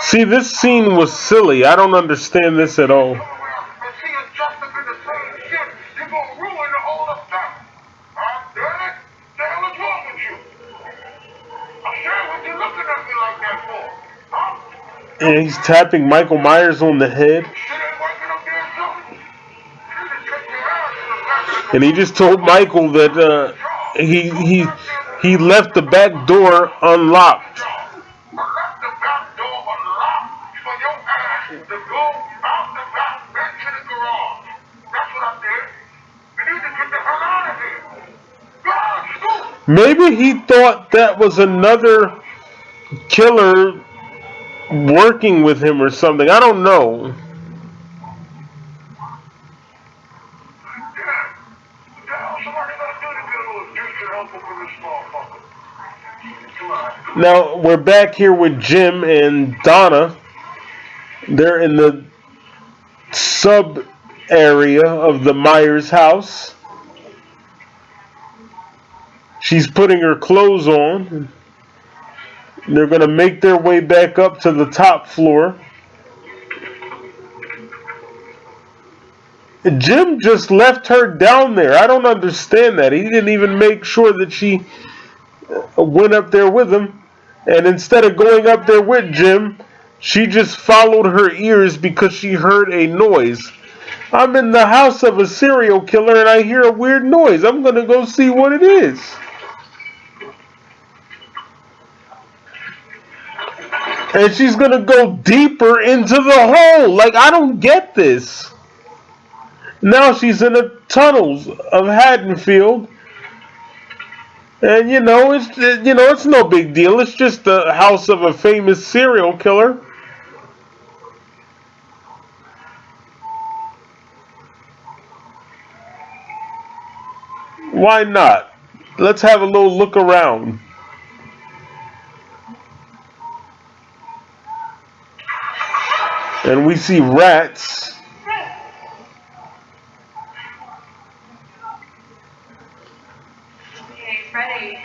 See, this scene was silly. I don't understand this at all. And see us dressed up in the same shit. You're gonna ruin the whole effect. Huh? Damn it? The hell is wrong with you? I said, what you looking at me like that for? Huh? And he's tapping Michael Myers on the head. Shit ain't working up there, too. You just take your ass in the back of the And he just told Michael that he left the back door unlocked. I left the back door unlocked for your ass to go out the back into the garage. That's what I did. You need to get the hell out of here. God, scoop. Maybe he thought that was another killer working with him or something. I don't know. What the hell somebody gonna do to get a little decent help from this motherfucker? Come on. Now we're back here with Jim and Donna. They're in the sub area of the Myers house. She's putting her clothes on. They're going to make their way back up to the top floor. Jim just left her down there. I don't understand that. He didn't even make sure that she went up there with him. And instead of going up there with Jim, she just followed her ears because she heard a noise. I'm in the house of a serial killer and I hear a weird noise. I'm going to go see what it is. And she's going to go deeper into the hole. Like, I don't get this. Now she's in the tunnels of Haddonfield. And it's no big deal. It's just the house of a famous serial killer. Why not? Let's have a little look around. And we see rats. Hey, Freddy.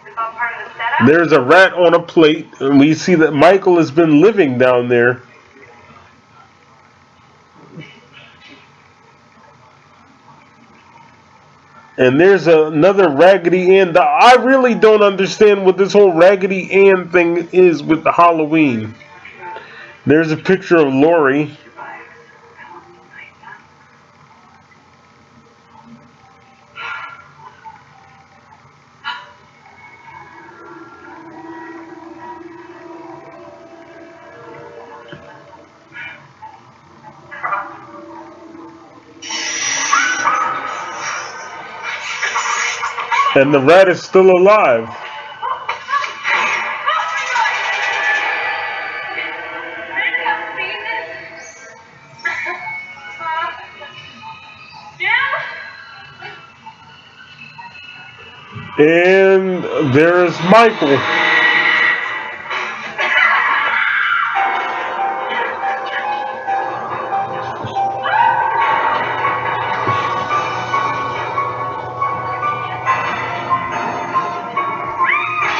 Is all part of the setup? There's a rat on a plate, and we see that Michael has been living down there. And there's another Raggedy Ann. I really don't understand what this whole Raggedy Ann thing is with the Halloween. There's a picture of Lori. And the rat is still alive. And there's Michael.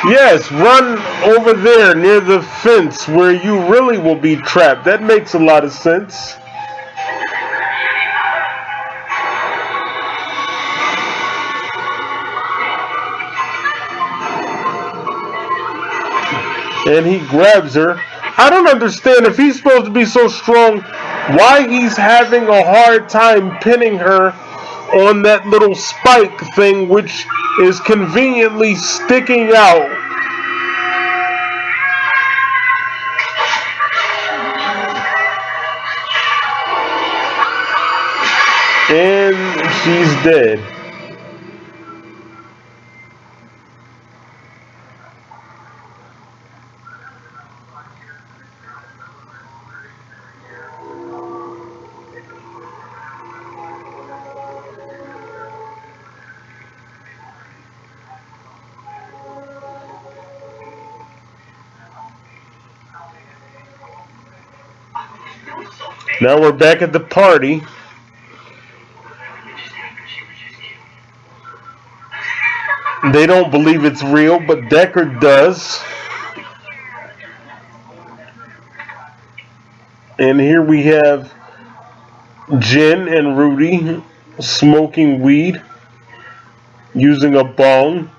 Yes, run over there near the fence where you really will be trapped. That makes a lot of sense. And he grabs her. I don't understand, if he's supposed to be so strong, why he's having a hard time pinning her on that little spike thing, which is conveniently sticking out. And she's dead. Now we're back at the party. They don't believe it's real, but Deckard does. And here we have Jen and Rudy smoking weed, using a bong.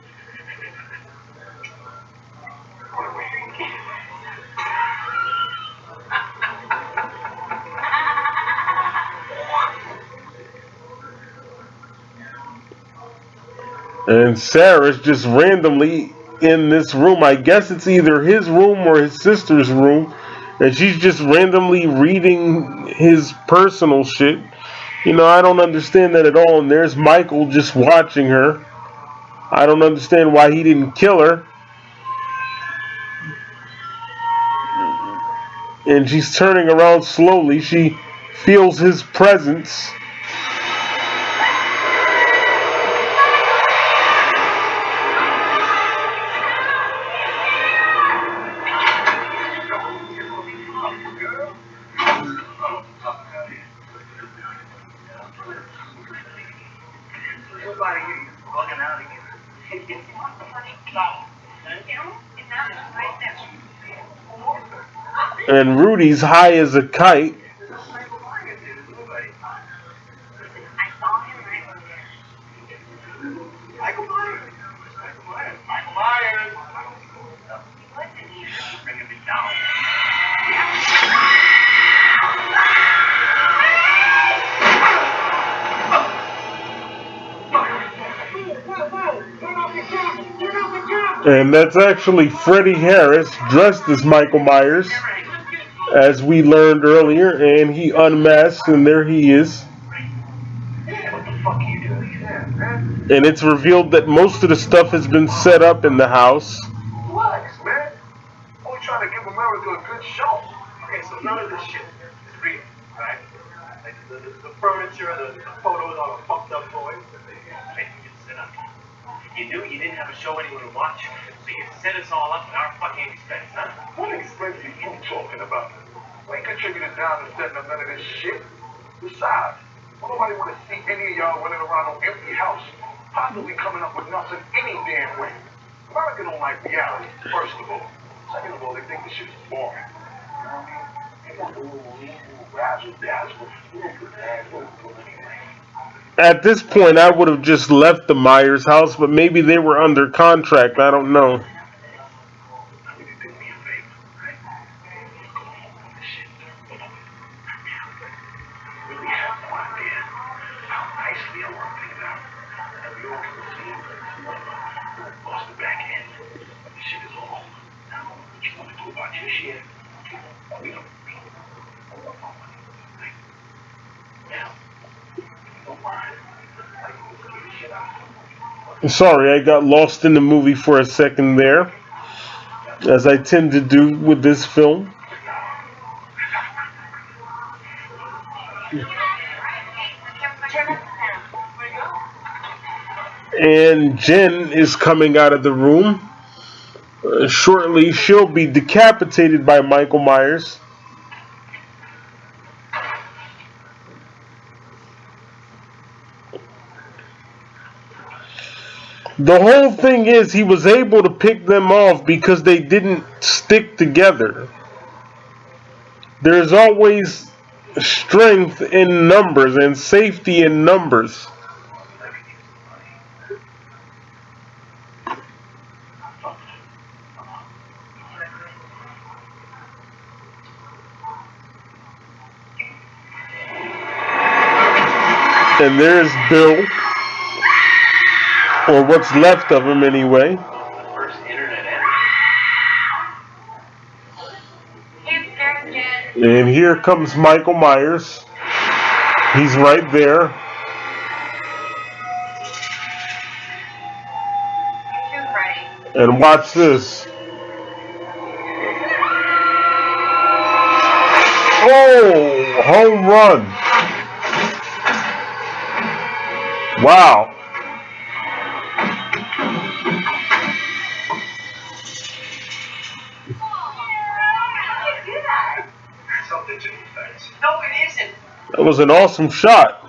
And Sarah's just randomly in this room. I guess it's either his room or his sister's room. And she's just randomly reading his personal shit. You know, I don't understand that at all. And there's Michael just watching her. I don't understand why he didn't kill her. And she's turning around slowly. She feels his presence. And Rudy's high as a kite. Michael Myers. Bringing me down. And that's actually Freddie Harris dressed as Michael Myers, as we learned earlier, and he unmasked, and there he is. What the fuck you doing? And it's revealed that most of the stuff has been set up in the house. Relax, man. Only trying to give America a good show. Okay, so none of this shit is real, right? Like the furniture, the photos, all the fucked up toys. Hey, you just set up. You knew you didn't have a show anyone would watch, so you set us all up at our fucking expense, huh? What expense are you talking about? We ain't contributing down to setting up none of this shit. Besides, nobody want to see any of y'all running around an empty house, possibly coming up with nothing any damn way. America don't like reality, first of all. Second of all, they think the shit is boring. You know what I mean? They want the little razzle dazzle, little anyway. At this point, I would have just left the Myers house, but maybe they were under contract. I don't know. Sorry, I got lost in the movie for a second there, as I tend to do with this film. And Jen is coming out of the room. Shortly, she'll be decapitated by Michael Myers. The whole thing is he was able to pick them off because they didn't stick together. There's always strength in numbers and safety in numbers. And there's Bill. Or what's left of him, anyway. First internet And here comes Michael Myers. He's right there. And watch this. Oh, home run. Wow. No, it isn't. That was an awesome shot.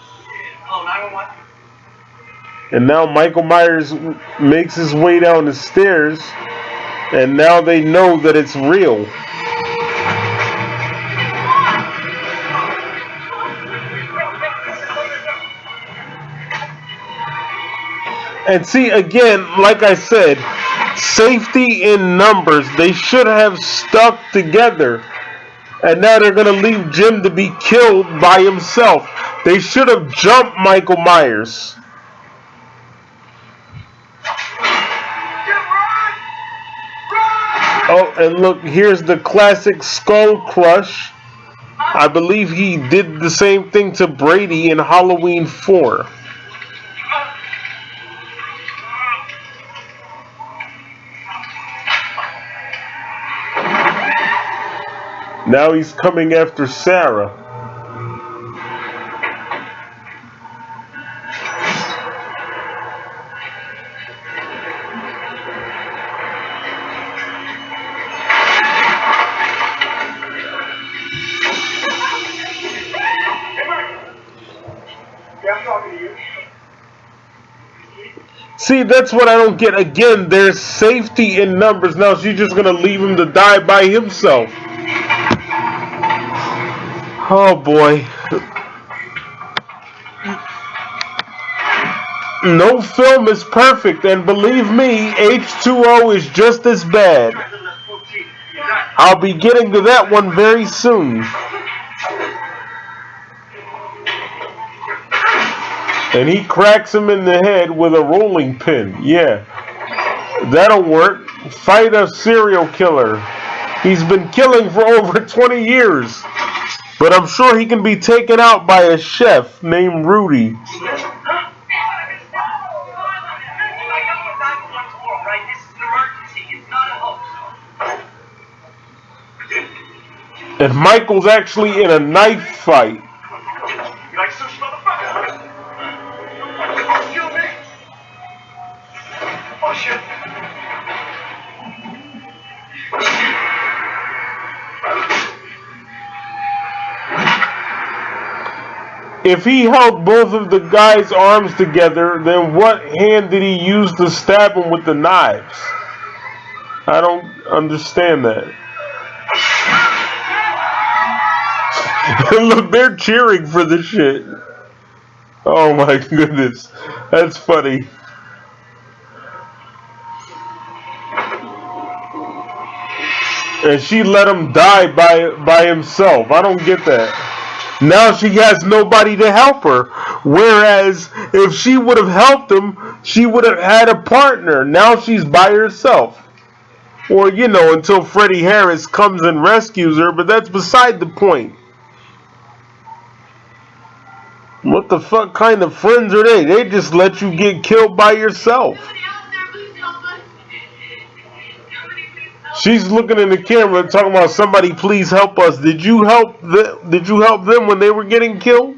Oh, 911. And now Michael Myers makes his way down the stairs, and now they know that it's real. And see, again, like I said, safety in numbers. They should have stuck together. And now they're going to leave Jim to be killed by himself. They should have jumped Michael Myers. Oh, and look, here's the classic Skull Crush. I believe he did the same thing to Brady in Halloween 4. Now he's coming after Sarah. See, that's what I don't get. Again, there's safety in numbers. Now she's just going to leave him to die by himself. Oh boy. No film is perfect, and believe me, H2O is just as bad. I'll be getting to that one very soon. And he cracks him in the head with a rolling pin. Yeah, that'll work. Fight a serial killer. He's been killing for over 20 years. But I'm sure he can be taken out by a chef named Rudy. And Michael's actually in a knife fight. Oh shit. If he held both of the guy's arms together, then what hand did he use to stab him with the knives? I don't understand that. Look, they're cheering for this shit. Oh my goodness. That's funny. And she let him die by himself. I don't get that. Now she has nobody to help her. Whereas if she would have helped him, she would have had a partner. Now she's by herself. Or, you know, until Freddie Harris comes and rescues her, but that's beside the point. What the fuck kind of friends are they? They just let you get killed by yourself. She's looking in the camera talking about somebody please help us. Did you help them when they were getting killed?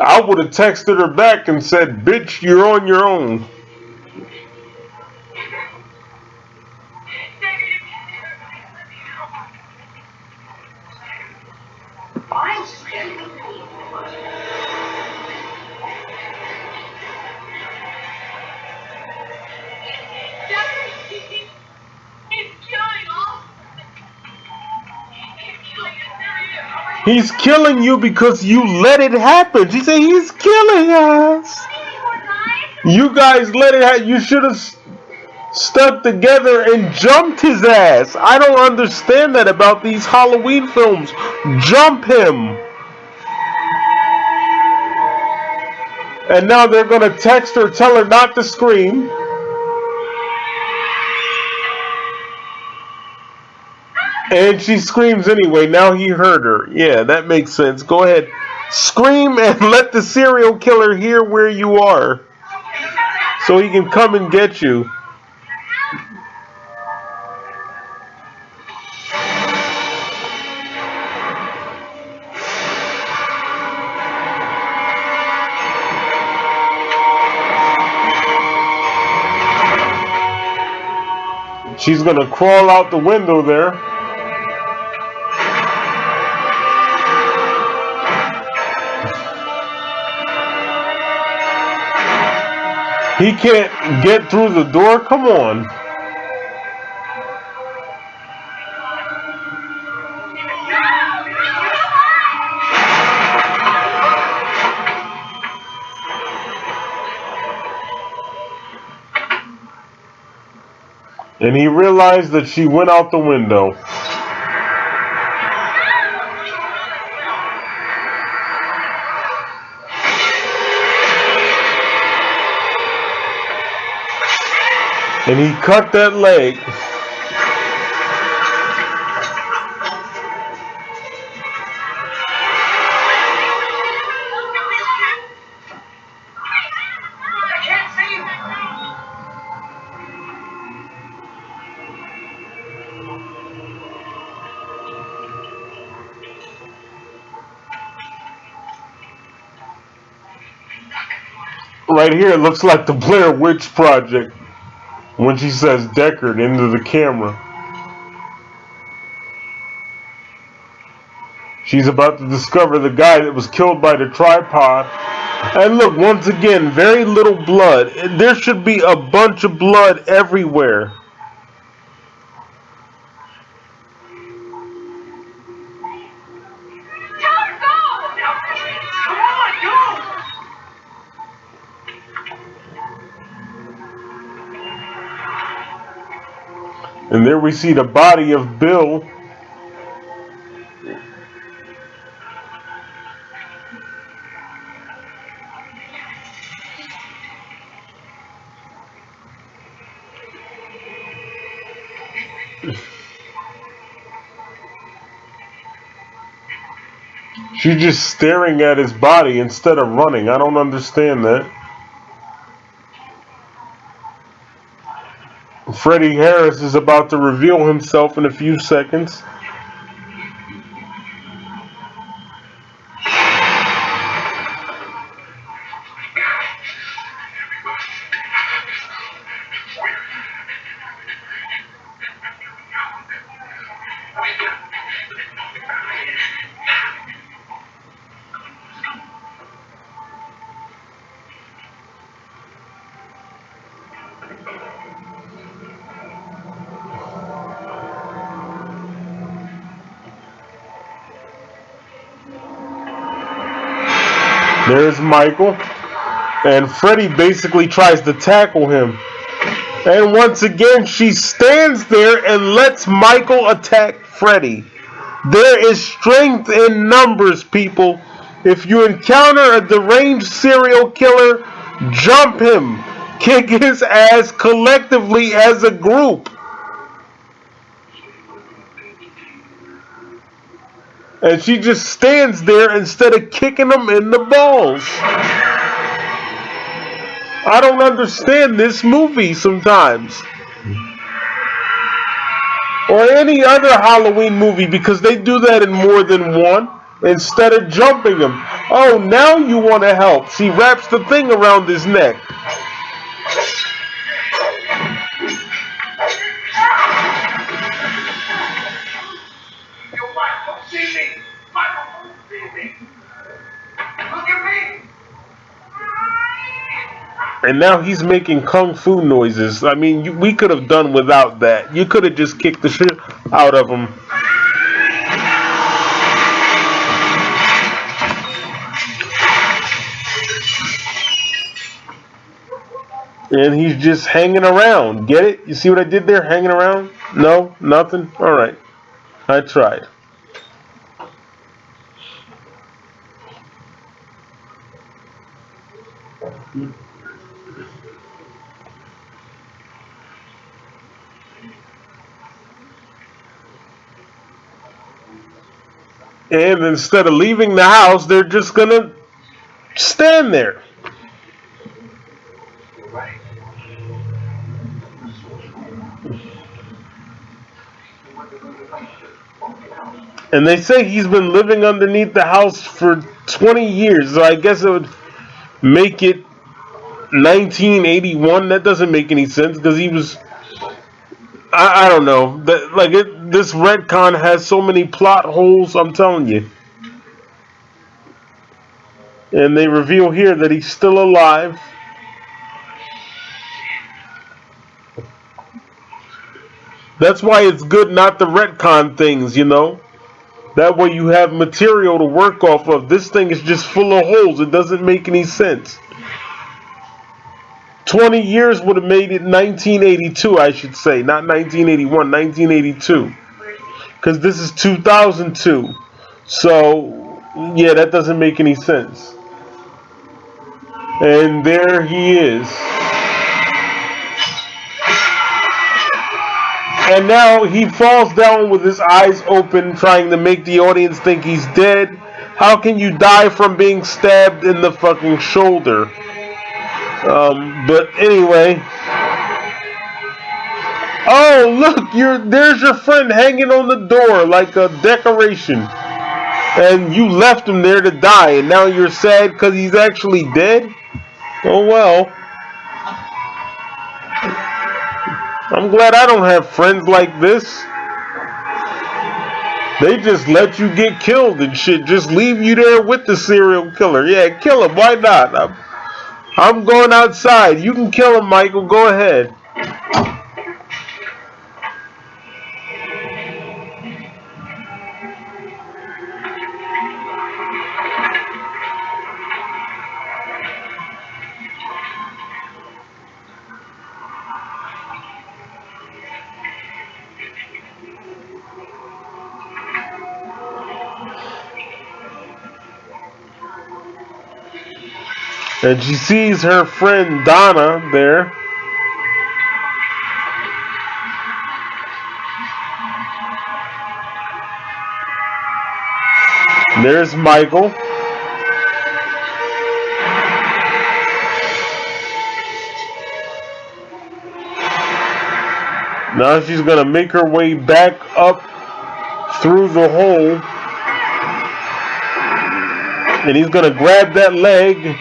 I would have texted her back and said, bitch, you're on your own. He's killing you because you let it happen. She said he's killing us. You guys let it happen. You should have stuck together and jumped his ass. I don't understand that about these Halloween films. Jump him. And now they're going to text her, tell her not to scream. And she screams anyway. Now he heard her. Yeah, that makes sense. Go ahead. Scream and let the serial killer hear where you are. So he can come and get you. She's going to crawl out the window there. He can't get through the door? Come on. And he realized that she went out the window. And he cut that leg. I can't see you. Right here, it looks like the Blair Witch Project when she says Deckard into the camera. She's about to discover the guy that was killed by the tripod. And look, once again, very little blood. There should be a bunch of blood everywhere. Tell her go! Come on, go! And there we see the body of Bill. She's just staring at his body instead of running. I don't understand that. Freddie Harris is about to reveal himself in a few seconds. There's Michael, and Freddy basically tries to tackle him. And once again, she stands there and lets Michael attack Freddy. There is strength in numbers, people. If you encounter a deranged serial killer, jump him. Kick his ass collectively as a group. And she just stands there instead of kicking him in the balls. I don't understand this movie sometimes. Or any other Halloween movie, because they do that in more than one. Instead of jumping him. Oh, now you want to help. She wraps the thing around his neck. And now he's making kung fu noises. I mean, we could have done without that. You could have just kicked the shit out of him. And he's just hanging around. Get it? You see what I did there? Hanging around? No? Nothing? Alright. I tried. And instead of leaving the house, they're just gonna stand there. And they say he's been living underneath the house for 20 years, so I guess it would make it 1981. That doesn't make any sense because he was. I don't know. This retcon has so many plot holes, I'm telling you. And they reveal here that he's still alive. That's why it's good not to retcon things, you know. That way you have material to work off of. This thing is just full of holes. It doesn't make any sense. 20 years would have made it 1982, I should say. Not 1981, 1982. Because this is 2002. So, yeah, that doesn't make any sense. And there he is. And now he falls down with his eyes open, trying to make the audience think he's dead. How can you die from being stabbed in the fucking shoulder? But anyway. Oh, look, there's your friend hanging on the door like a decoration. And you left him there to die, and now you're sad because he's actually dead? Oh well. I'm glad I don't have friends like this. They just let you get killed and shit. Just leave you there with the serial killer. Yeah, kill him. Why not? I'm going outside. You can kill him, Michael. Go ahead. And she sees her friend Donna there. There's Michael. Now she's going to make her way back up through the hole. And he's going to grab that leg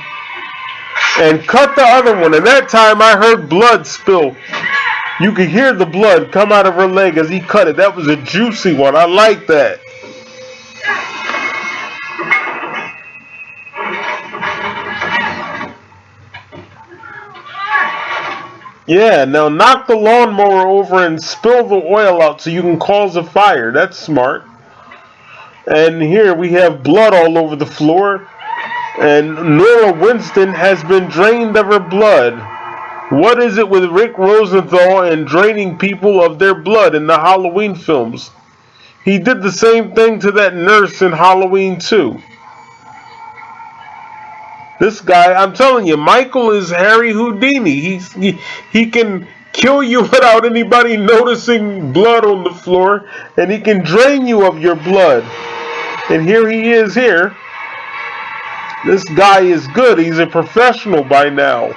and cut the other one. And that time I heard blood spill. You could hear the blood come out of her leg as he cut it. That was a juicy one. I like that. Yeah, now knock the lawnmower over and spill the oil out so you can cause a fire. That's smart. And here we have blood all over the floor. And Nora Winston has been drained of her blood. What is it with Rick Rosenthal and draining people of their blood in the Halloween films? He did the same thing to that nurse in Halloween 2. This guy, I'm telling you, Michael is Harry Houdini. He can kill you without anybody noticing blood on the floor, and he can drain you of your blood. And here he is here. This guy is good. He's a professional by now.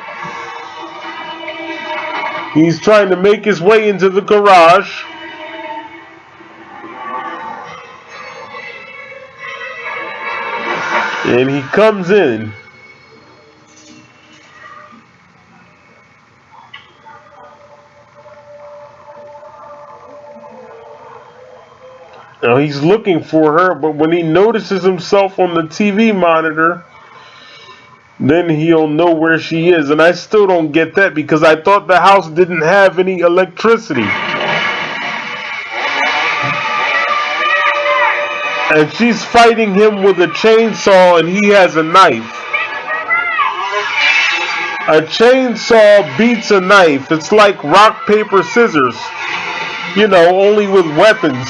He's trying to make his way into the garage. And he comes in. Now he's looking for her, but when he notices himself on the TV monitor, then he'll know where she is. And I still don't get that because I thought the house didn't have any electricity. And she's fighting him with a chainsaw and he has a knife. A chainsaw beats a knife. It's like rock, paper, scissors. You know, only with weapons.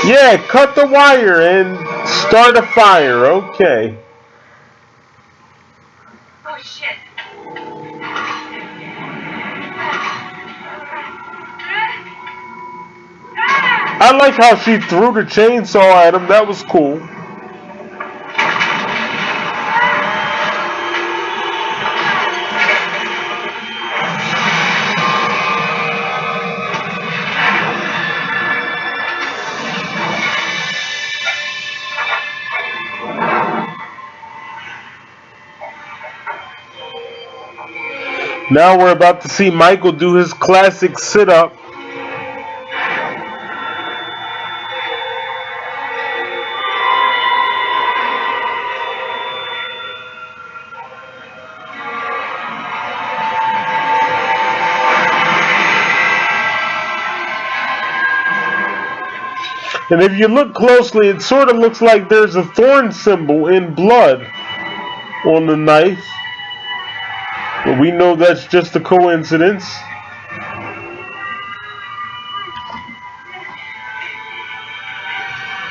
Yeah, cut the wire and start a fire. Okay. Oh shit. I like how she threw the chainsaw at him. That was cool. Now we're about to see Michael do his classic sit-up. And if you look closely, it sort of looks like there's a thorn symbol in blood on the knife. But we know that's just a coincidence.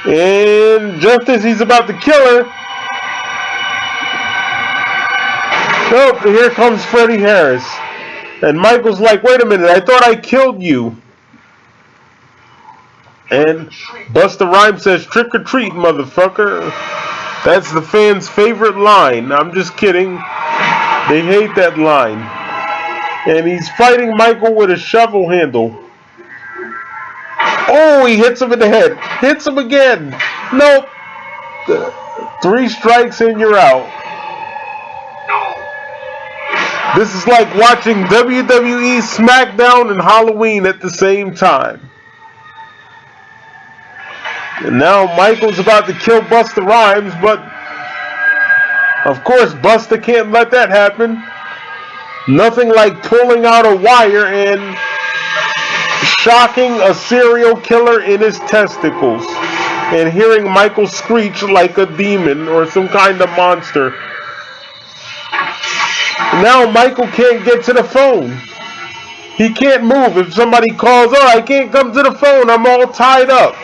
And just as he's about to kill her, nope, here comes Freddie Harris. And Michael's like, wait a minute, I thought I killed you. And Busta Rhymes says, trick or treat, motherfucker. That's the fans' favorite line. I'm just kidding. They hate that line. And he's fighting Michael with a shovel handle. Oh, he hits him in the head. Hits him again. Nope. 3 strikes and you're out. This is like watching WWE SmackDown and Halloween at the same time. And now Michael's about to kill Busta Rhymes, but of course Busta can't let that happen. Nothing like pulling out a wire and shocking a serial killer in his testicles and hearing Michael screech like a demon or some kind of monster. Now Michael can't get to the phone. He can't move. If somebody calls, oh, I can't come to the phone, I'm all tied up.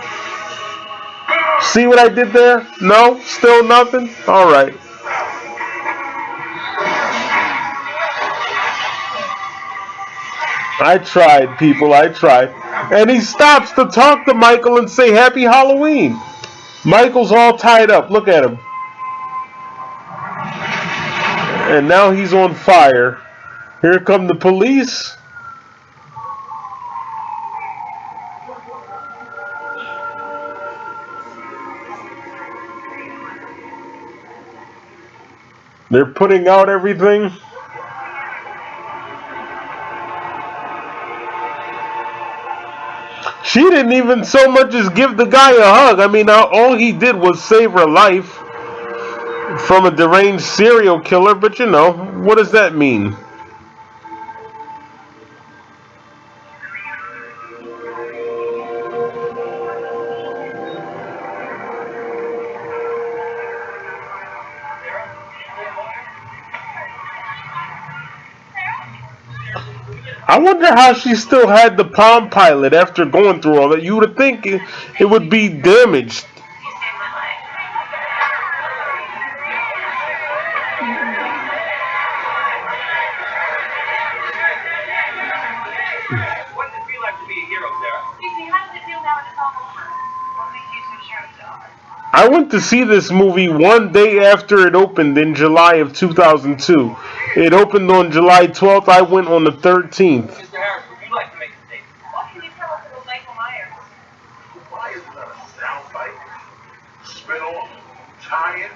See what I did there? No? Still nothing? Alright. I tried, people, I tried. And he stops to talk to Michael and say Happy Halloween. Michael's all tied up. Look at him. And now he's on fire. Here come the police. They're putting out everything. She didn't even so much as give the guy a hug. I mean, all he did was save her life from a deranged serial killer, but you know, what does that mean? I wonder how she still had the Palm Pilot after going through all that. You would think it would be damaged. What's it feel like to be a hero, Sarah? How does it feel now it's all over? What makes you so sure it's over? I went to see this movie one day after it opened in July of 2002. It opened on July 12th. I went on the 13th. Mr. Harris, would you like to make a statement? What can you tell us about Michael Myers? Why isn't that a soundbite? Spin-off? Tie-in?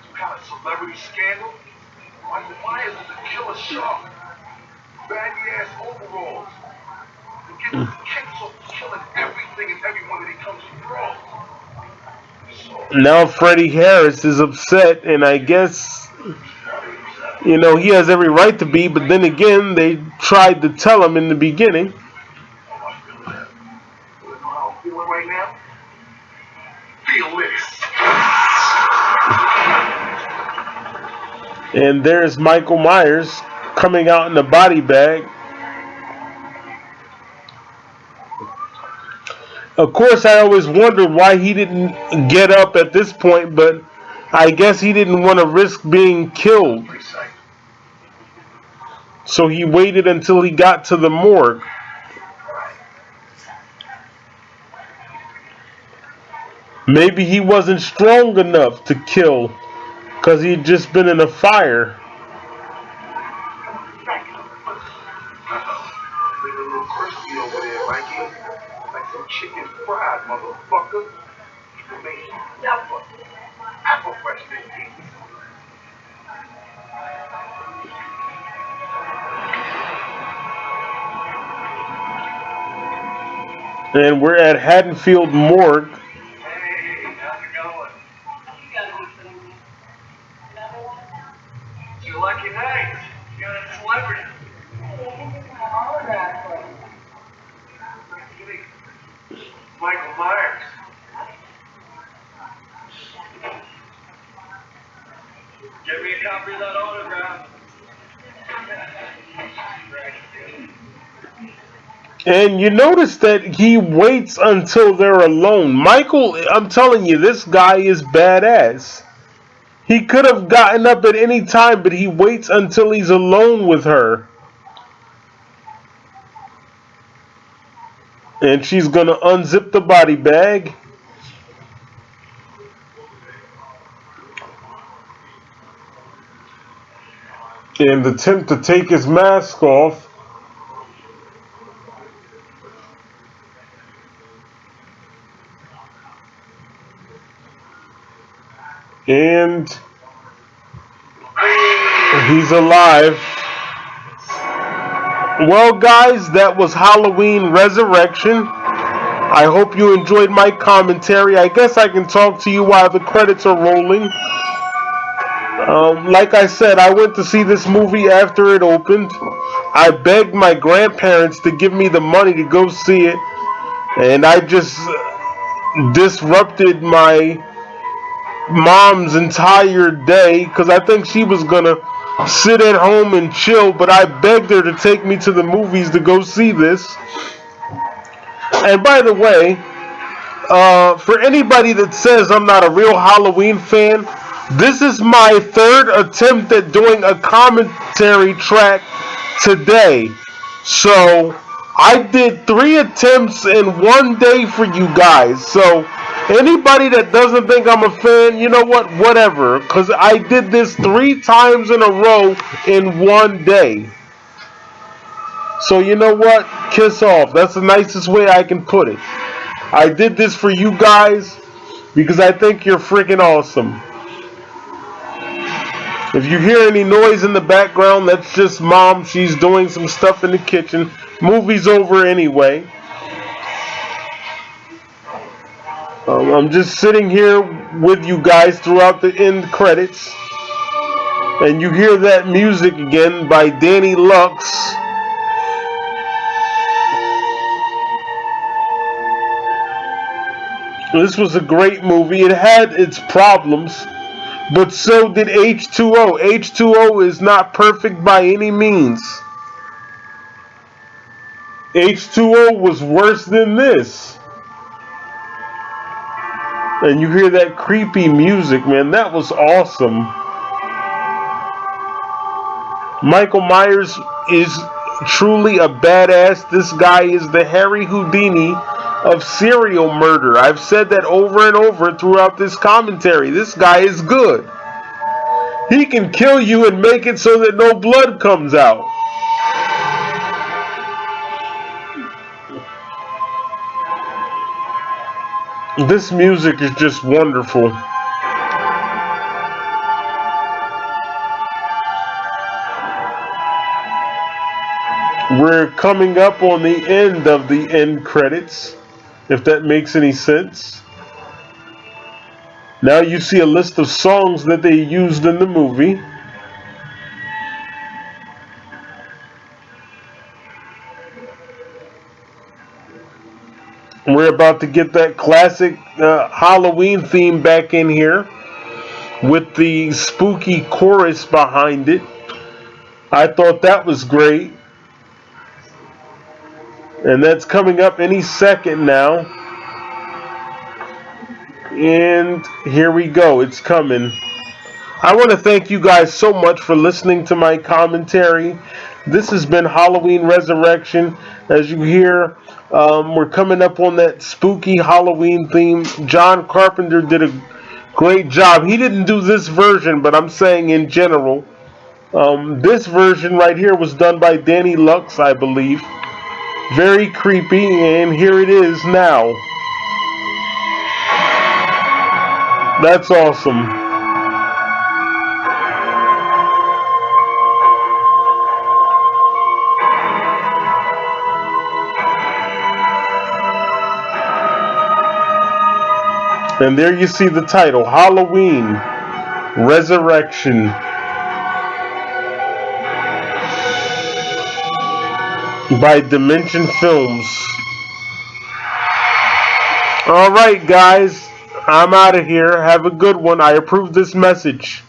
Some kind of celebrity scandal? Michael Myers is a killer shark. Baggy-ass overalls. He gets kicks off killing everything and everyone that he comes across. Now Freddie Harris is upset, and I guess, you know, he has every right to be, but then again, they tried to tell him in the beginning. Feel it right now? Feel this. And there's Michael Myers coming out in a body bag. Of course, I always wondered why he didn't get up at this point, but I guess he didn't want to risk being killed. So he waited until he got to the morgue. Maybe he wasn't strong enough to kill because he'd just been in a fire. Crispy over there, Mikey. Like some chicken fried, motherfucker. You make apple fresh thing. And we're at Haddonfield Morgue. Hey, how's it going? You gotta be kidding me. Another one? It's your lucky night. You got a celebrity. Michael Myers. Give me a copy of that autograph. And you notice that he waits until they're alone. Michael, I'm telling you, this guy is badass. He could have gotten up at any time, but he waits until he's alone with her. And she's going to unzip the body bag. And attempt to take his mask off. And he's alive. Well, guys, that was Halloween Resurrection. I hope you enjoyed my commentary. I guess I can talk to you while the credits are rolling. Like I said, I went to see this movie after it opened. I begged my grandparents to give me the money to go see it. And I just disrupted my mom's entire day because I think she was gonna sit at home and chill, but I begged her to take me to the movies to go see this. And by the way, for anybody that says I'm not a real Halloween fan, this is my third attempt at doing a commentary track today. So I did 3 attempts in one day for you guys. So anybody that doesn't think I'm a fan, you know what? Whatever. Because I did this 3 times in a row in one day. So you know what? Kiss off. That's the nicest way I can put it. I did this for you guys because I think you're freaking awesome. If you hear any noise in the background, that's just Mom. She's doing some stuff in the kitchen. Movie's over anyway. I'm just sitting here with you guys throughout the end credits. And you hear that music again by Danny Lux. This was a great movie. It had its problems, but so did H2O. H2O is not perfect by any means. H2O was worse than this. And you hear that creepy music, man. That was awesome. Michael Myers is truly a badass. This guy is the Harry Houdini of serial murder. I've said that over and over throughout this commentary. This guy is good. He can kill you and make it so that no blood comes out. This music is just wonderful. We're coming up on the end of the end credits, if that makes any sense. Now you see a list of songs that they used in the movie. We're about to get that classic Halloween theme back in here with the spooky chorus behind it. I thought that was great. And that's coming up any second now. And here we go. It's coming. I want to thank you guys so much for listening to my commentary. This has been Halloween Resurrection. As you hear, we're coming up on that spooky Halloween theme. John Carpenter did a great job. He didn't do this version, but I'm saying in general. This version right here was done by Danny Lux, I believe. Very creepy, and here it is now. That's awesome. And there you see the title, Halloween Resurrection. By Dimension Films. Alright guys, I'm out of here. Have a good one. I approve this message.